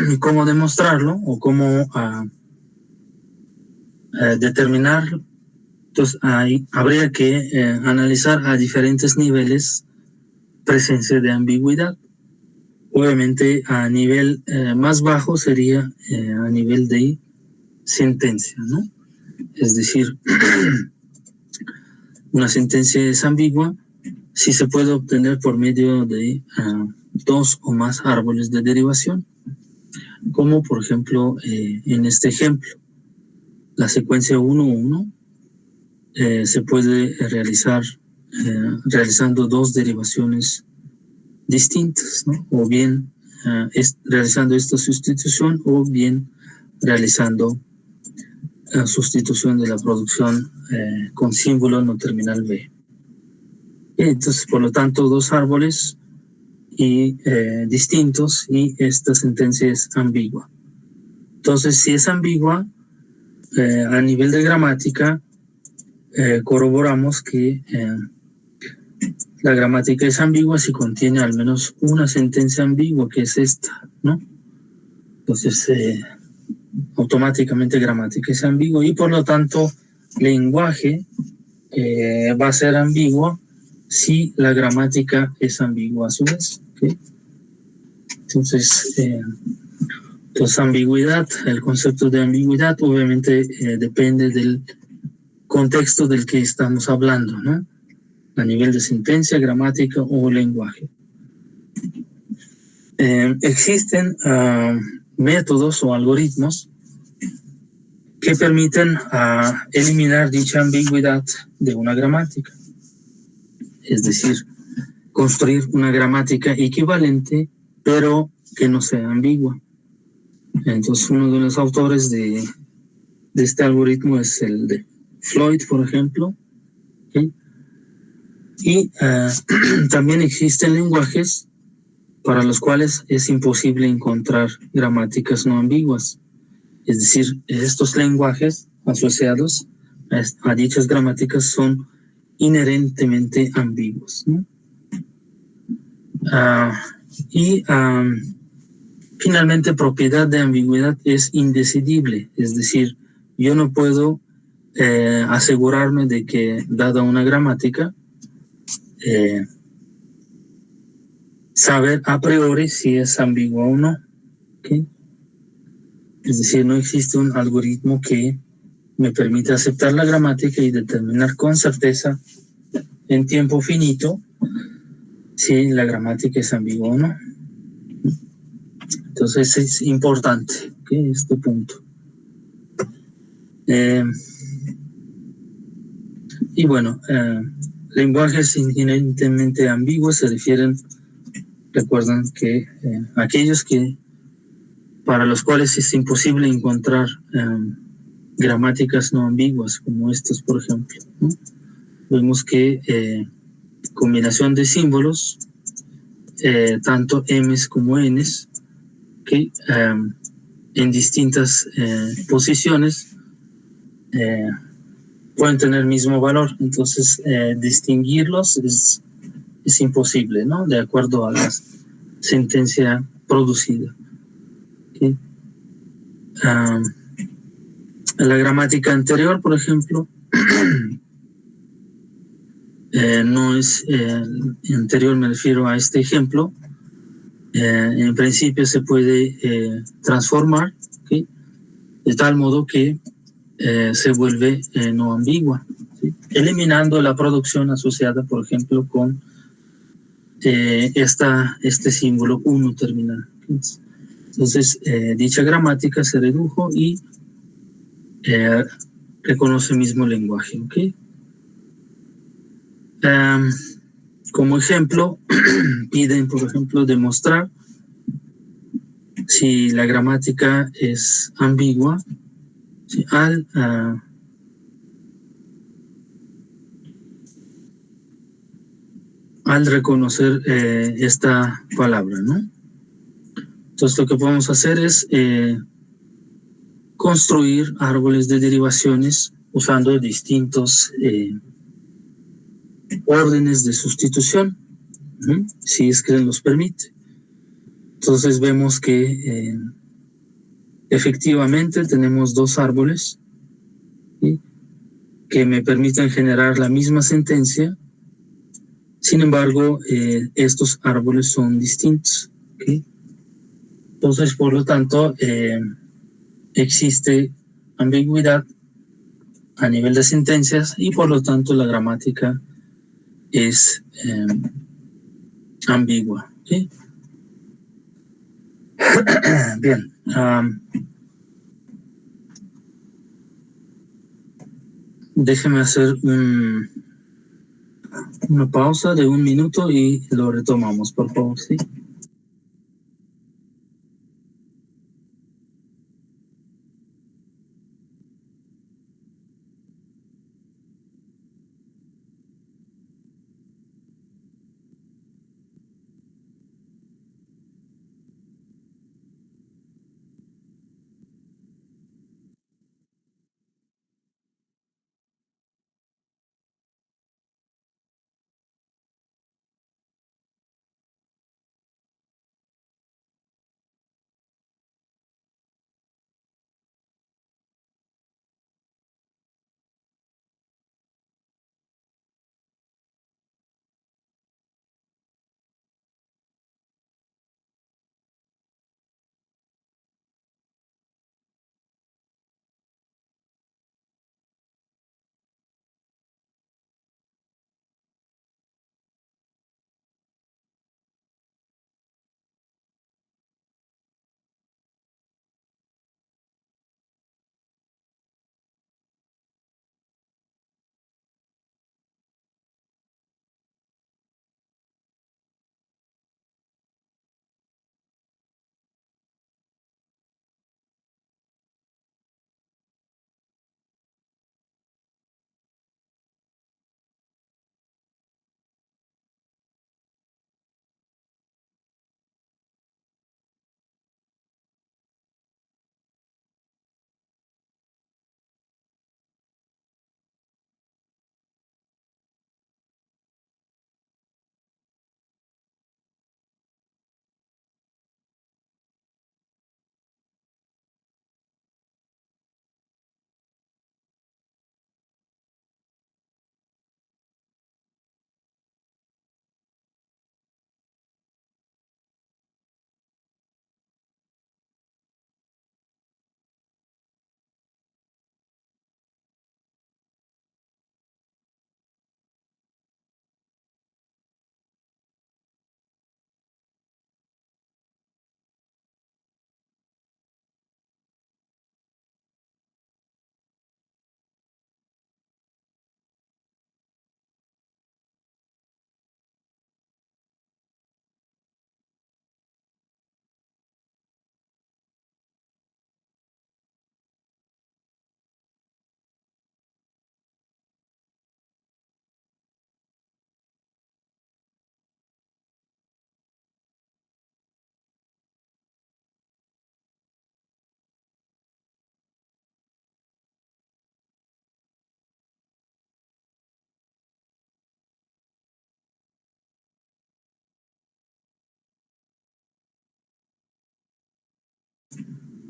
¿Y cómo demostrarlo o cómo determinarlo? Entonces habría que analizar a diferentes niveles presencia de ambigüedad. Obviamente a nivel más bajo sería a nivel de sentencia, ¿no? Es decir, una sentencia es ambigua si se puede obtener por medio de dos o más árboles de derivación, como por ejemplo en este ejemplo, la secuencia 1,1 se puede realizar realizando dos derivaciones distintas, ¿no? O bien realizando esta sustitución o bien realizando sustitución de la producción con símbolo no terminal B. Entonces, por lo tanto, dos árboles distintos y esta sentencia es ambigua. Entonces, si es ambigua, a nivel de gramática, corroboramos que la gramática es ambigua si contiene al menos una sentencia ambigua, que es esta, ¿no? Entonces, automáticamente gramática es ambigua y por lo tanto lenguaje va a ser ambiguo si la gramática es ambigua a su vez. ¿Okay? Entonces, pues ambigüedad, el concepto de ambigüedad obviamente depende del contexto del que estamos hablando, ¿no? A nivel de sentencia, gramática o lenguaje. Existen métodos o algoritmos que permiten eliminar dicha ambigüedad de una gramática. Es decir, construir una gramática equivalente, pero que no sea ambigua. Entonces, uno de los autores de este algoritmo es el de Floyd, por ejemplo. ¿Okay? Y también existen lenguajes para los cuales es imposible encontrar gramáticas no ambiguas. Es decir, estos lenguajes asociados a dichas gramáticas son inherentemente ambiguos, ¿no? Finalmente, propiedad de ambigüedad es indecidible, es decir, yo no puedo asegurarme de que, dada una gramática, saber a priori si es ambigua o no. ¿Okay? Es decir, no existe un algoritmo que me permita aceptar la gramática y determinar con certeza en tiempo finito si la gramática es ambigua o no. Entonces es importante, ¿okay? Este punto. Y bueno, lenguajes inherentemente ambiguos se refieren, recuerdan que aquellos que para los cuales es imposible encontrar gramáticas no ambiguas, como estos, por ejemplo, ¿no? Vemos que combinación de símbolos, tanto M's como N's, que en distintas posiciones pueden tener el mismo valor. Entonces, distinguirlos es imposible, ¿no? De acuerdo a la sentencia producida. ¿Okay? La gramática anterior, por ejemplo, no es anterior, me refiero a este ejemplo. En principio se puede transformar, ¿okay? De tal modo que se vuelve no ambigua, ¿sí? Eliminando la producción asociada, por ejemplo, con este símbolo 1 terminal. Entonces, dicha gramática se redujo y reconoce el mismo lenguaje. ¿Okay? Como ejemplo, piden, por ejemplo, demostrar si la gramática es ambigua, ¿sí? Al reconocer esta palabra, ¿no? Entonces, lo que podemos hacer es construir árboles de derivaciones usando distintos órdenes de sustitución, si es que los permite. Entonces vemos que efectivamente tenemos dos árboles, ¿sí? Que me permiten generar la misma sentencia. Sin embargo, estos árboles son distintos. ¿Okay? Entonces, por lo tanto, existe ambigüedad a nivel de sentencias y por lo tanto la gramática es ambigua. ¿Sí? Bien. Déjeme hacer una pausa de 1 minuto y lo retomamos, por favor. ¿Sí?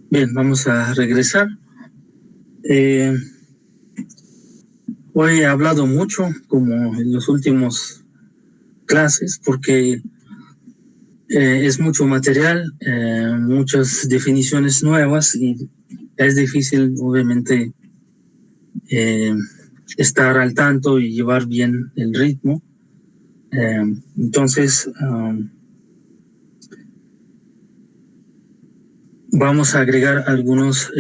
Bien, vamos a regresar. Hoy he hablado mucho, como en los últimos clases, porque es mucho material, muchas definiciones nuevas y es difícil, obviamente, estar al tanto y llevar bien el ritmo. Entonces, vamos a agregar algunos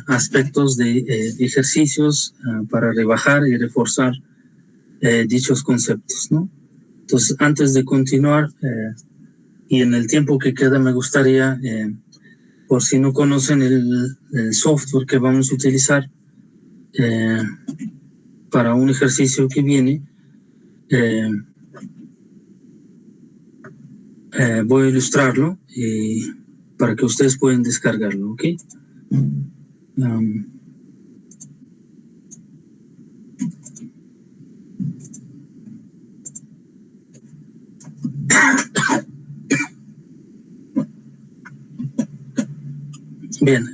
aspectos de ejercicios para rebajar y reforzar dichos conceptos, ¿no? Entonces, antes de continuar, y en el tiempo que queda, me gustaría, por si no conocen el software que vamos a utilizar para un ejercicio que viene, voy a ilustrarlo para que ustedes puedan descargarlo, ¿ok? Bien,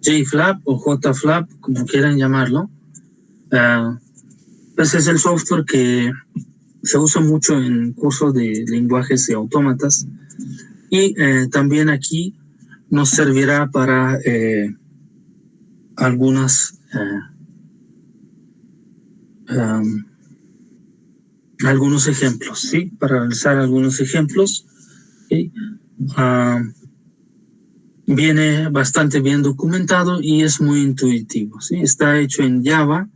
JFlap o JFlap, como quieran llamarlo, pues es el software que se usa mucho en cursos de lenguajes de autómatas y también aquí nos servirá para algunas algunos ejemplos, ¿sí? Para realizar algunos ejemplos, ¿sí? Viene bastante bien documentado y es muy intuitivo, ¿sí? Está hecho en Java.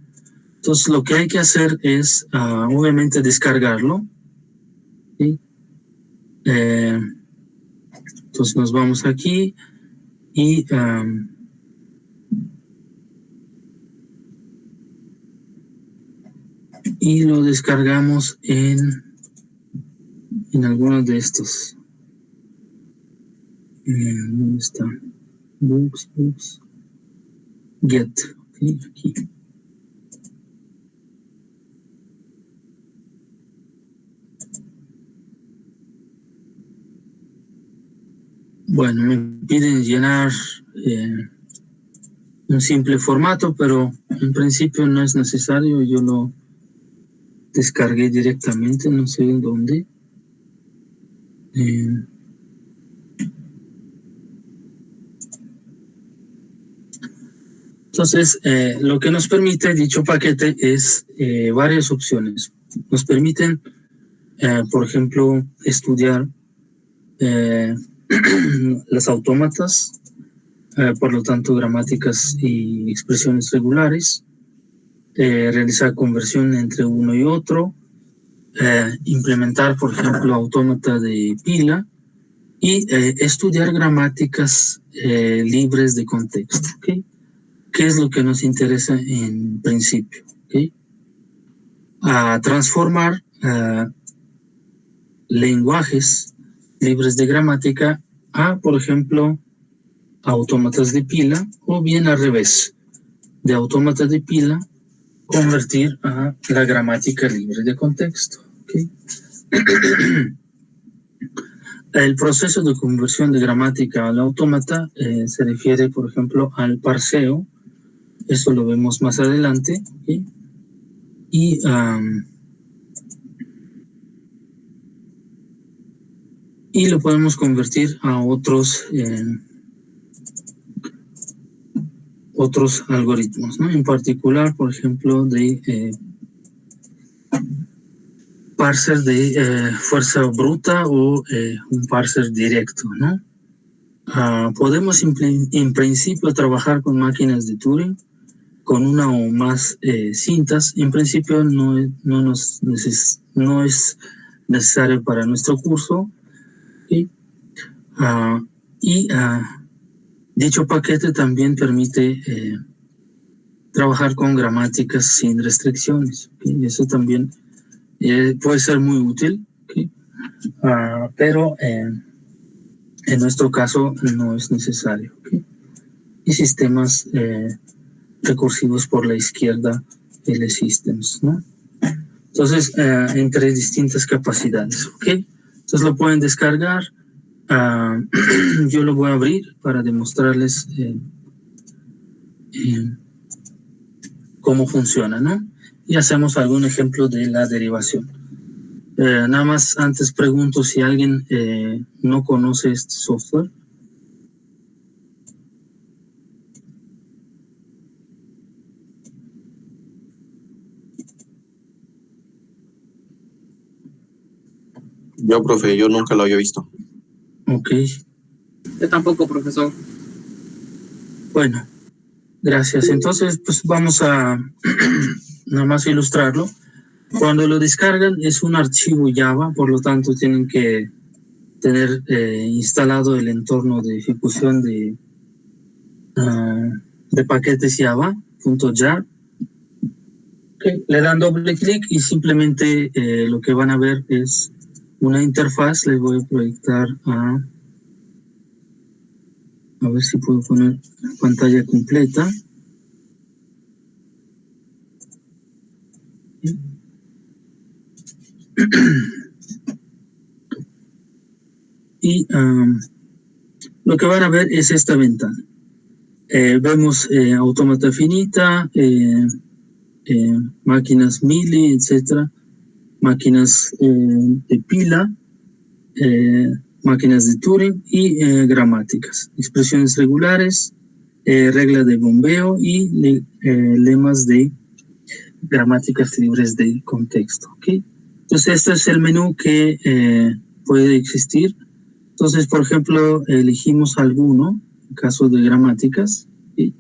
Entonces, lo que hay que hacer es, obviamente, descargarlo, ¿sí? Entonces, nos vamos aquí y lo descargamos en algunos de estos. ¿Dónde está? Books, Get. Okay, aquí. Bueno, me piden llenar un simple formato, pero en principio no es necesario. Yo lo descargué directamente, no sé en dónde. Entonces, lo que nos permite dicho paquete es varias opciones. Nos permiten, por ejemplo, estudiar las autómatas, por lo tanto, gramáticas y expresiones regulares, realizar conversión entre uno y otro, implementar, por ejemplo, autómata de pila y estudiar gramáticas libres de contexto, ¿okay? ¿Qué es lo que nos interesa en principio? ¿Okay? A transformar lenguajes libres de gramática a, por ejemplo, autómatas de pila, o bien al revés, de autómatas de pila convertir a la gramática libre de contexto. ¿Okay? El proceso de conversión de gramática al autómata se refiere, por ejemplo, al parseo. Eso lo vemos más adelante. ¿Okay? Y lo podemos convertir a otros algoritmos, ¿no? En particular, por ejemplo, de parser de fuerza bruta o un parser directo, ¿no? Podemos en principio trabajar con máquinas de Turing con una o más cintas. En principio no es necesario para nuestro curso, ¿sí? Dicho paquete también permite trabajar con gramáticas sin restricciones, ¿okay? Eso también puede ser muy útil, ¿okay? Pero en nuestro caso no es necesario, ¿okay? Y sistemas recursivos por la izquierda, LSystems, ¿no? Entonces, entre distintas capacidades, ¿ok? Entonces lo pueden descargar. Yo lo voy a abrir para demostrarles cómo funciona, ¿no? Y hacemos algún ejemplo de la derivación. Nada más antes pregunto si alguien no conoce este software. Yo, profe, yo nunca lo había visto. Ok. Yo tampoco, profesor. Bueno, gracias. Entonces, pues vamos a nada más ilustrarlo. Cuando lo descargan es un archivo Java, por lo tanto tienen que tener instalado el entorno de ejecución de paquetes Java, .jar. Okay. Le dan doble clic y simplemente lo que van a ver es una interfaz. Les voy a proyectar a ver si puedo poner pantalla completa. Y lo que van a ver es esta ventana. Vemos autómata finita, máquinas Mealy, etcétera, máquinas de pila, máquinas de Turing y gramáticas, expresiones regulares, regla de bombeo y lemas de gramáticas libres de contexto. ¿Okay? Entonces, este es el menú que puede existir. Entonces, por ejemplo, elegimos alguno, en caso de gramáticas, ¿sí?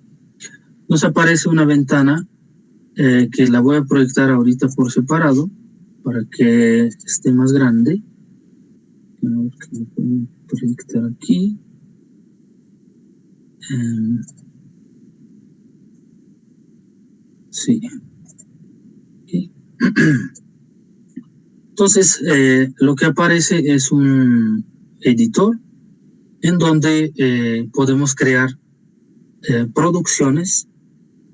Nos aparece una ventana que la voy a proyectar ahorita por separado para que esté más grande. A ver que lo puedo proyectar aquí. Sí. Okay. Entonces, lo que aparece es un editor en donde podemos crear producciones.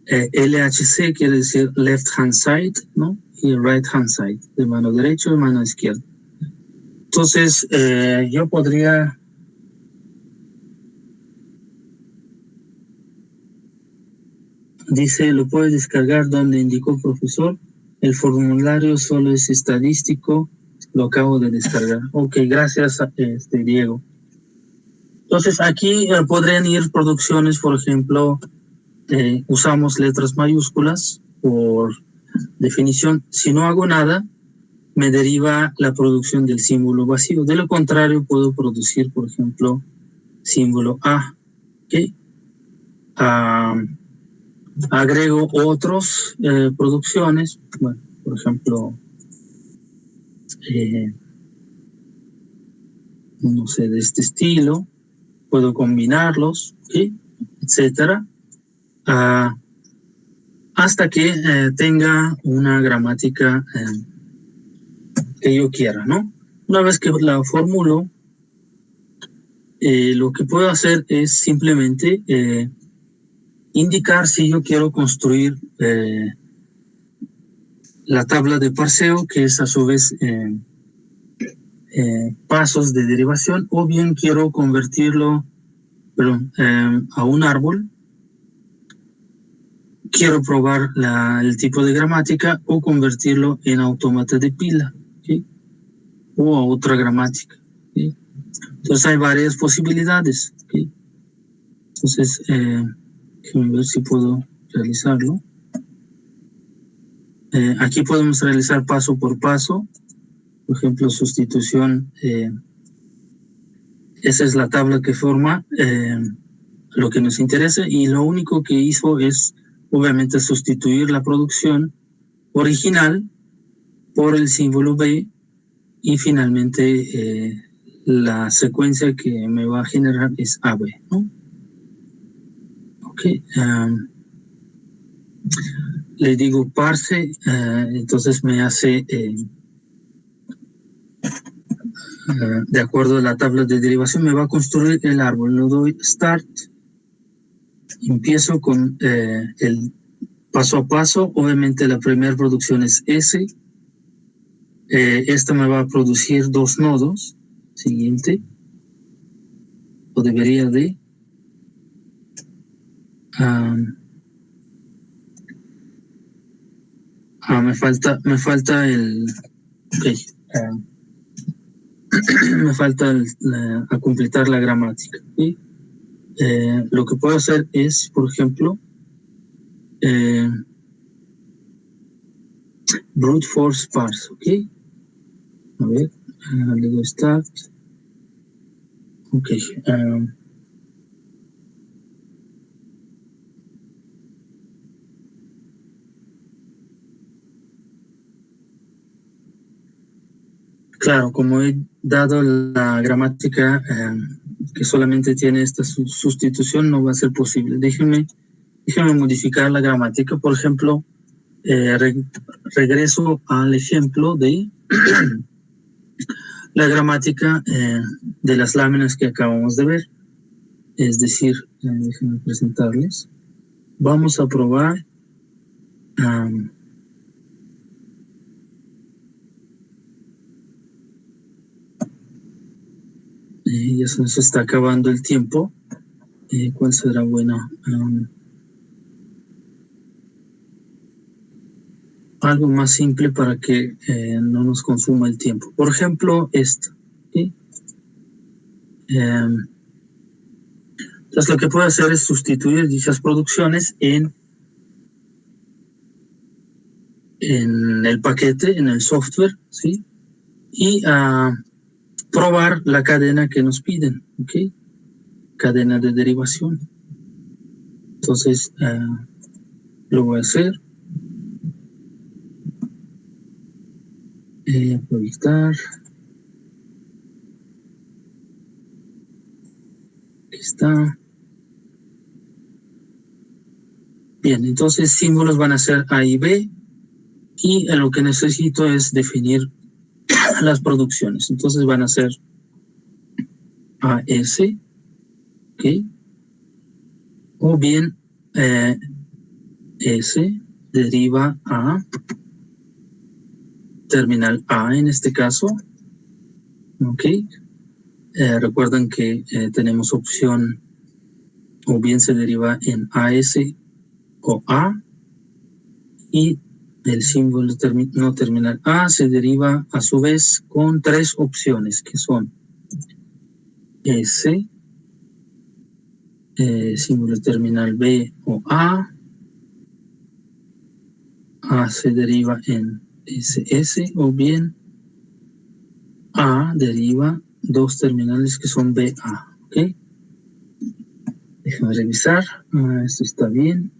LHC quiere decir left hand side, ¿no? Y right hand side, de mano derecha y mano izquierda. Entonces, yo podría dice, lo puedes descargar donde indicó el profesor. El solo es estadístico. Lo acabo de descargar. Ok, gracias, Diego. Entonces, aquí podrían ir producciones, por ejemplo, usamos letras mayúsculas por definición. Si no hago nada, me deriva la producción del símbolo vacío. De lo contrario, puedo producir, por ejemplo, símbolo A. ¿Okay? Agrego otras producciones, bueno, por ejemplo, no sé, de este estilo, puedo combinarlos, ¿sí? Etcétera, hasta que tenga una gramática que yo quiera, ¿no? Una vez que la formulo, lo que puedo hacer es simplemente indicar si yo quiero construir la tabla de parseo, que es a su vez pasos de derivación, o bien quiero convertirlo a un árbol. Quiero probar el tipo de gramática o convertirlo en autómata de pila, ¿sí? O a otra gramática, ¿sí? Entonces hay varias posibilidades, ¿sí? Entonces, déjame ver si puedo realizarlo. Aquí podemos realizar paso por paso. Por ejemplo, sustitución. Esa es la tabla que forma lo que nos interesa, y lo único que hizo es, obviamente, sustituir la producción original por el símbolo B, y finalmente la secuencia que me va a generar es AB, ¿no? Ok. Le digo parse, entonces me hace de acuerdo a la tabla de derivación, me va a construir el árbol. Le doy start, empiezo con el paso a paso. Obviamente la primera producción es S. Esta me va a producir 2 nodos. Siguiente, o debería de. Me falta el. Okay, me falta a completar la gramática. ¿Sí? Lo que puedo hacer es, por ejemplo, brute force parse, ¿ok? A ver, le doy start. Ok. Claro, como he dado la gramática que solamente tiene esta sustitución, no va a ser posible. Déjenme modificar la gramática. Por ejemplo, regreso al ejemplo de la gramática de las láminas que acabamos de ver. Es decir, déjenme presentarles. Vamos a probar ya se nos está acabando el tiempo. ¿Cuál será buena? Algo más simple para que no nos consuma el tiempo. Por ejemplo, esta. ¿Sí? Entonces, lo que puedo hacer es sustituir dichas producciones en en el paquete, en el software, ¿sí? Y probar la cadena que nos piden, ¿ok? Cadena de derivación. Entonces, lo voy a hacer. Proyectar. Aquí está. Bien, entonces símbolos van a ser A y B. Y lo que necesito es definir las producciones. Entonces van a ser AS, ¿ok? O bien S deriva a terminal A en este caso, ¿ok? Recuerden que tenemos opción o bien se deriva en AS o A, y el símbolo no terminal A se deriva a su vez con tres opciones que son S, símbolo terminal B o A se deriva en SS, o bien A deriva dos terminales que son BA, ¿ok? Déjame revisar, esto está bien.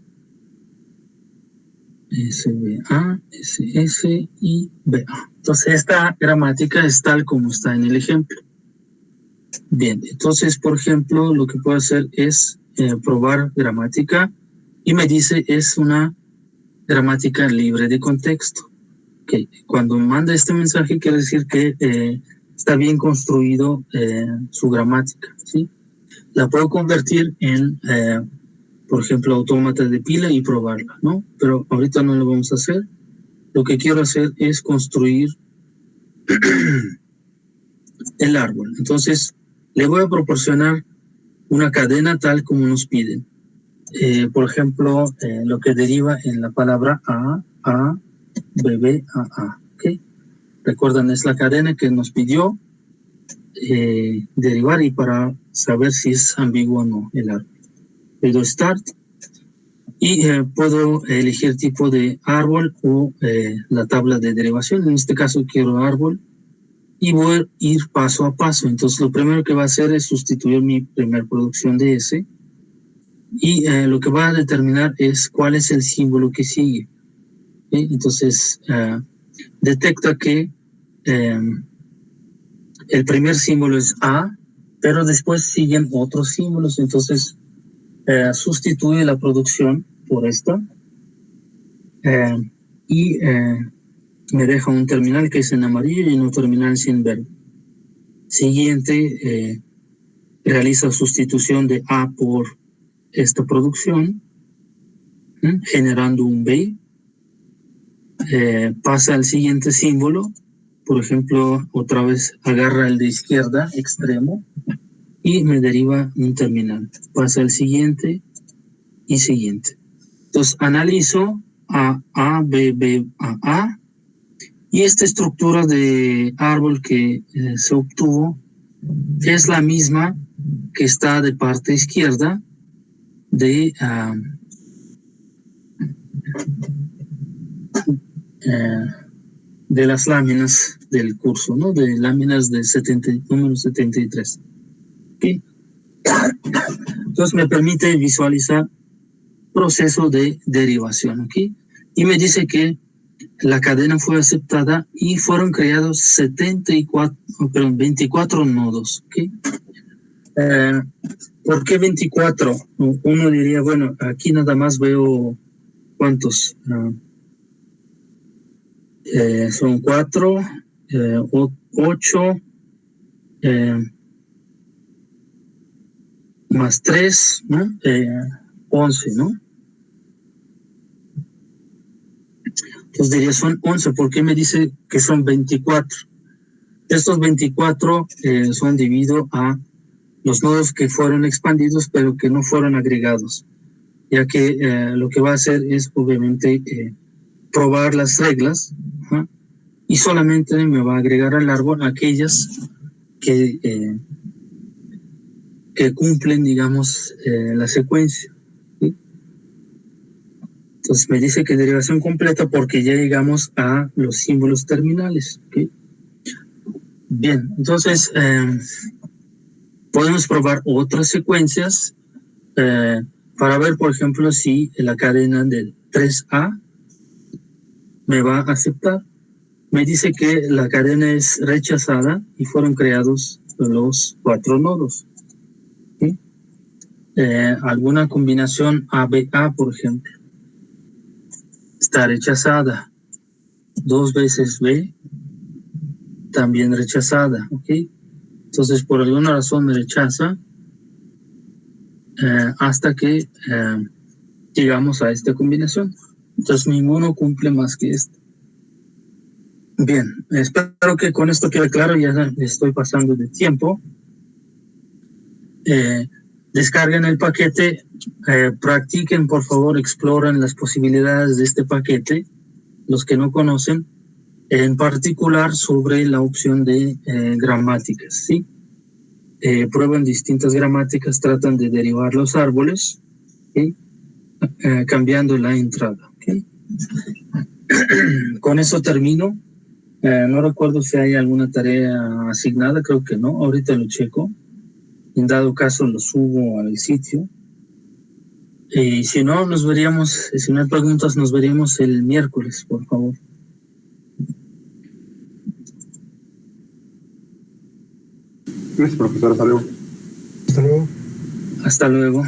SBA, SS y BA. Entonces esta gramática es tal como está en el ejemplo. Bien, entonces por ejemplo lo que puedo hacer es probar gramática y me dice es una gramática libre de contexto. Okay. Cuando manda este mensaje quiere decir que está bien construido su gramática, ¿sí? La puedo convertir en por ejemplo, autómata de pila y probarla, ¿no? Pero ahorita no lo vamos a hacer. Lo que quiero hacer es construir el árbol. Entonces, le voy a proporcionar una cadena tal como nos piden. Por ejemplo, lo que deriva en la palabra A, B, A. ¿Okay? Recuerdan, es la cadena que nos pidió derivar y para saber si es ambiguo o no el árbol. Le doy Start. Y puedo elegir tipo de árbol o la tabla de derivación. En este caso quiero árbol y voy a ir paso a paso. Entonces lo primero que va a hacer es sustituir mi primer producción de S y lo que va a determinar es cuál es el símbolo que sigue. ¿Sí? Entonces detecta que el primer símbolo es A, pero después siguen otros símbolos. Entonces sustituye la producción por esta. Y me deja un terminal que es en amarillo y un terminal sin verde. Siguiente, realiza sustitución de A por esta producción, generando un B. Pasa al siguiente símbolo, por ejemplo, otra vez agarra el de izquierda, extremo, y me deriva un terminal. Pasa al siguiente y siguiente. Entonces analizo A, B, A. Y esta estructura de árbol que se obtuvo es la misma que está de parte izquierda de las láminas del curso, ¿no? De láminas de número 73. ¿Okay? Entonces me permite visualizar proceso de derivación, ¿ok? Y me dice que la cadena fue aceptada y fueron creados 24 nodos, ¿ok? ¿Por qué 24? Uno diría, bueno, aquí nada más veo cuántos. Son 4, 8, más 3, ¿no? 11, ¿no? Entonces diría, son 11. ¿Por qué me dice que son 24? Estos 24 son debido a los nodos que fueron expandidos pero que no fueron agregados, ya que lo que va a hacer es obviamente probar las reglas, ¿no? Y solamente me va a agregar al árbol aquellas que cumplen, digamos, la secuencia, ¿sí? Entonces me dice que derivación completa porque ya llegamos a los símbolos terminales. ¿Okay? Bien, entonces podemos probar otras secuencias para ver, por ejemplo, si la cadena del 3A me va a aceptar. Me dice que la cadena es rechazada y fueron creados los 4 nodos. ¿Sí? Alguna combinación ABA, por ejemplo, está rechazada. 2 veces B, también rechazada. ¿Okay? Entonces, por alguna razón me rechaza hasta que llegamos a esta combinación. Entonces, ninguno cumple más que este. Bien, espero que con esto quede claro, ya estoy pasando de tiempo. Descarguen el paquete, practiquen, por favor, exploren las posibilidades de este paquete, los que no conocen, en particular sobre la opción de gramáticas, ¿sí? Prueban distintas gramáticas, tratan de derivar los árboles, ¿sí? Cambiando la entrada, ¿okay? Con eso termino. No recuerdo si hay alguna tarea asignada, creo que no, ahorita lo checo. En dado caso lo subo al sitio. Y si no, nos veríamos, si no hay preguntas, nos veríamos el miércoles, por favor. Gracias, profesor. Hasta luego. Hasta luego.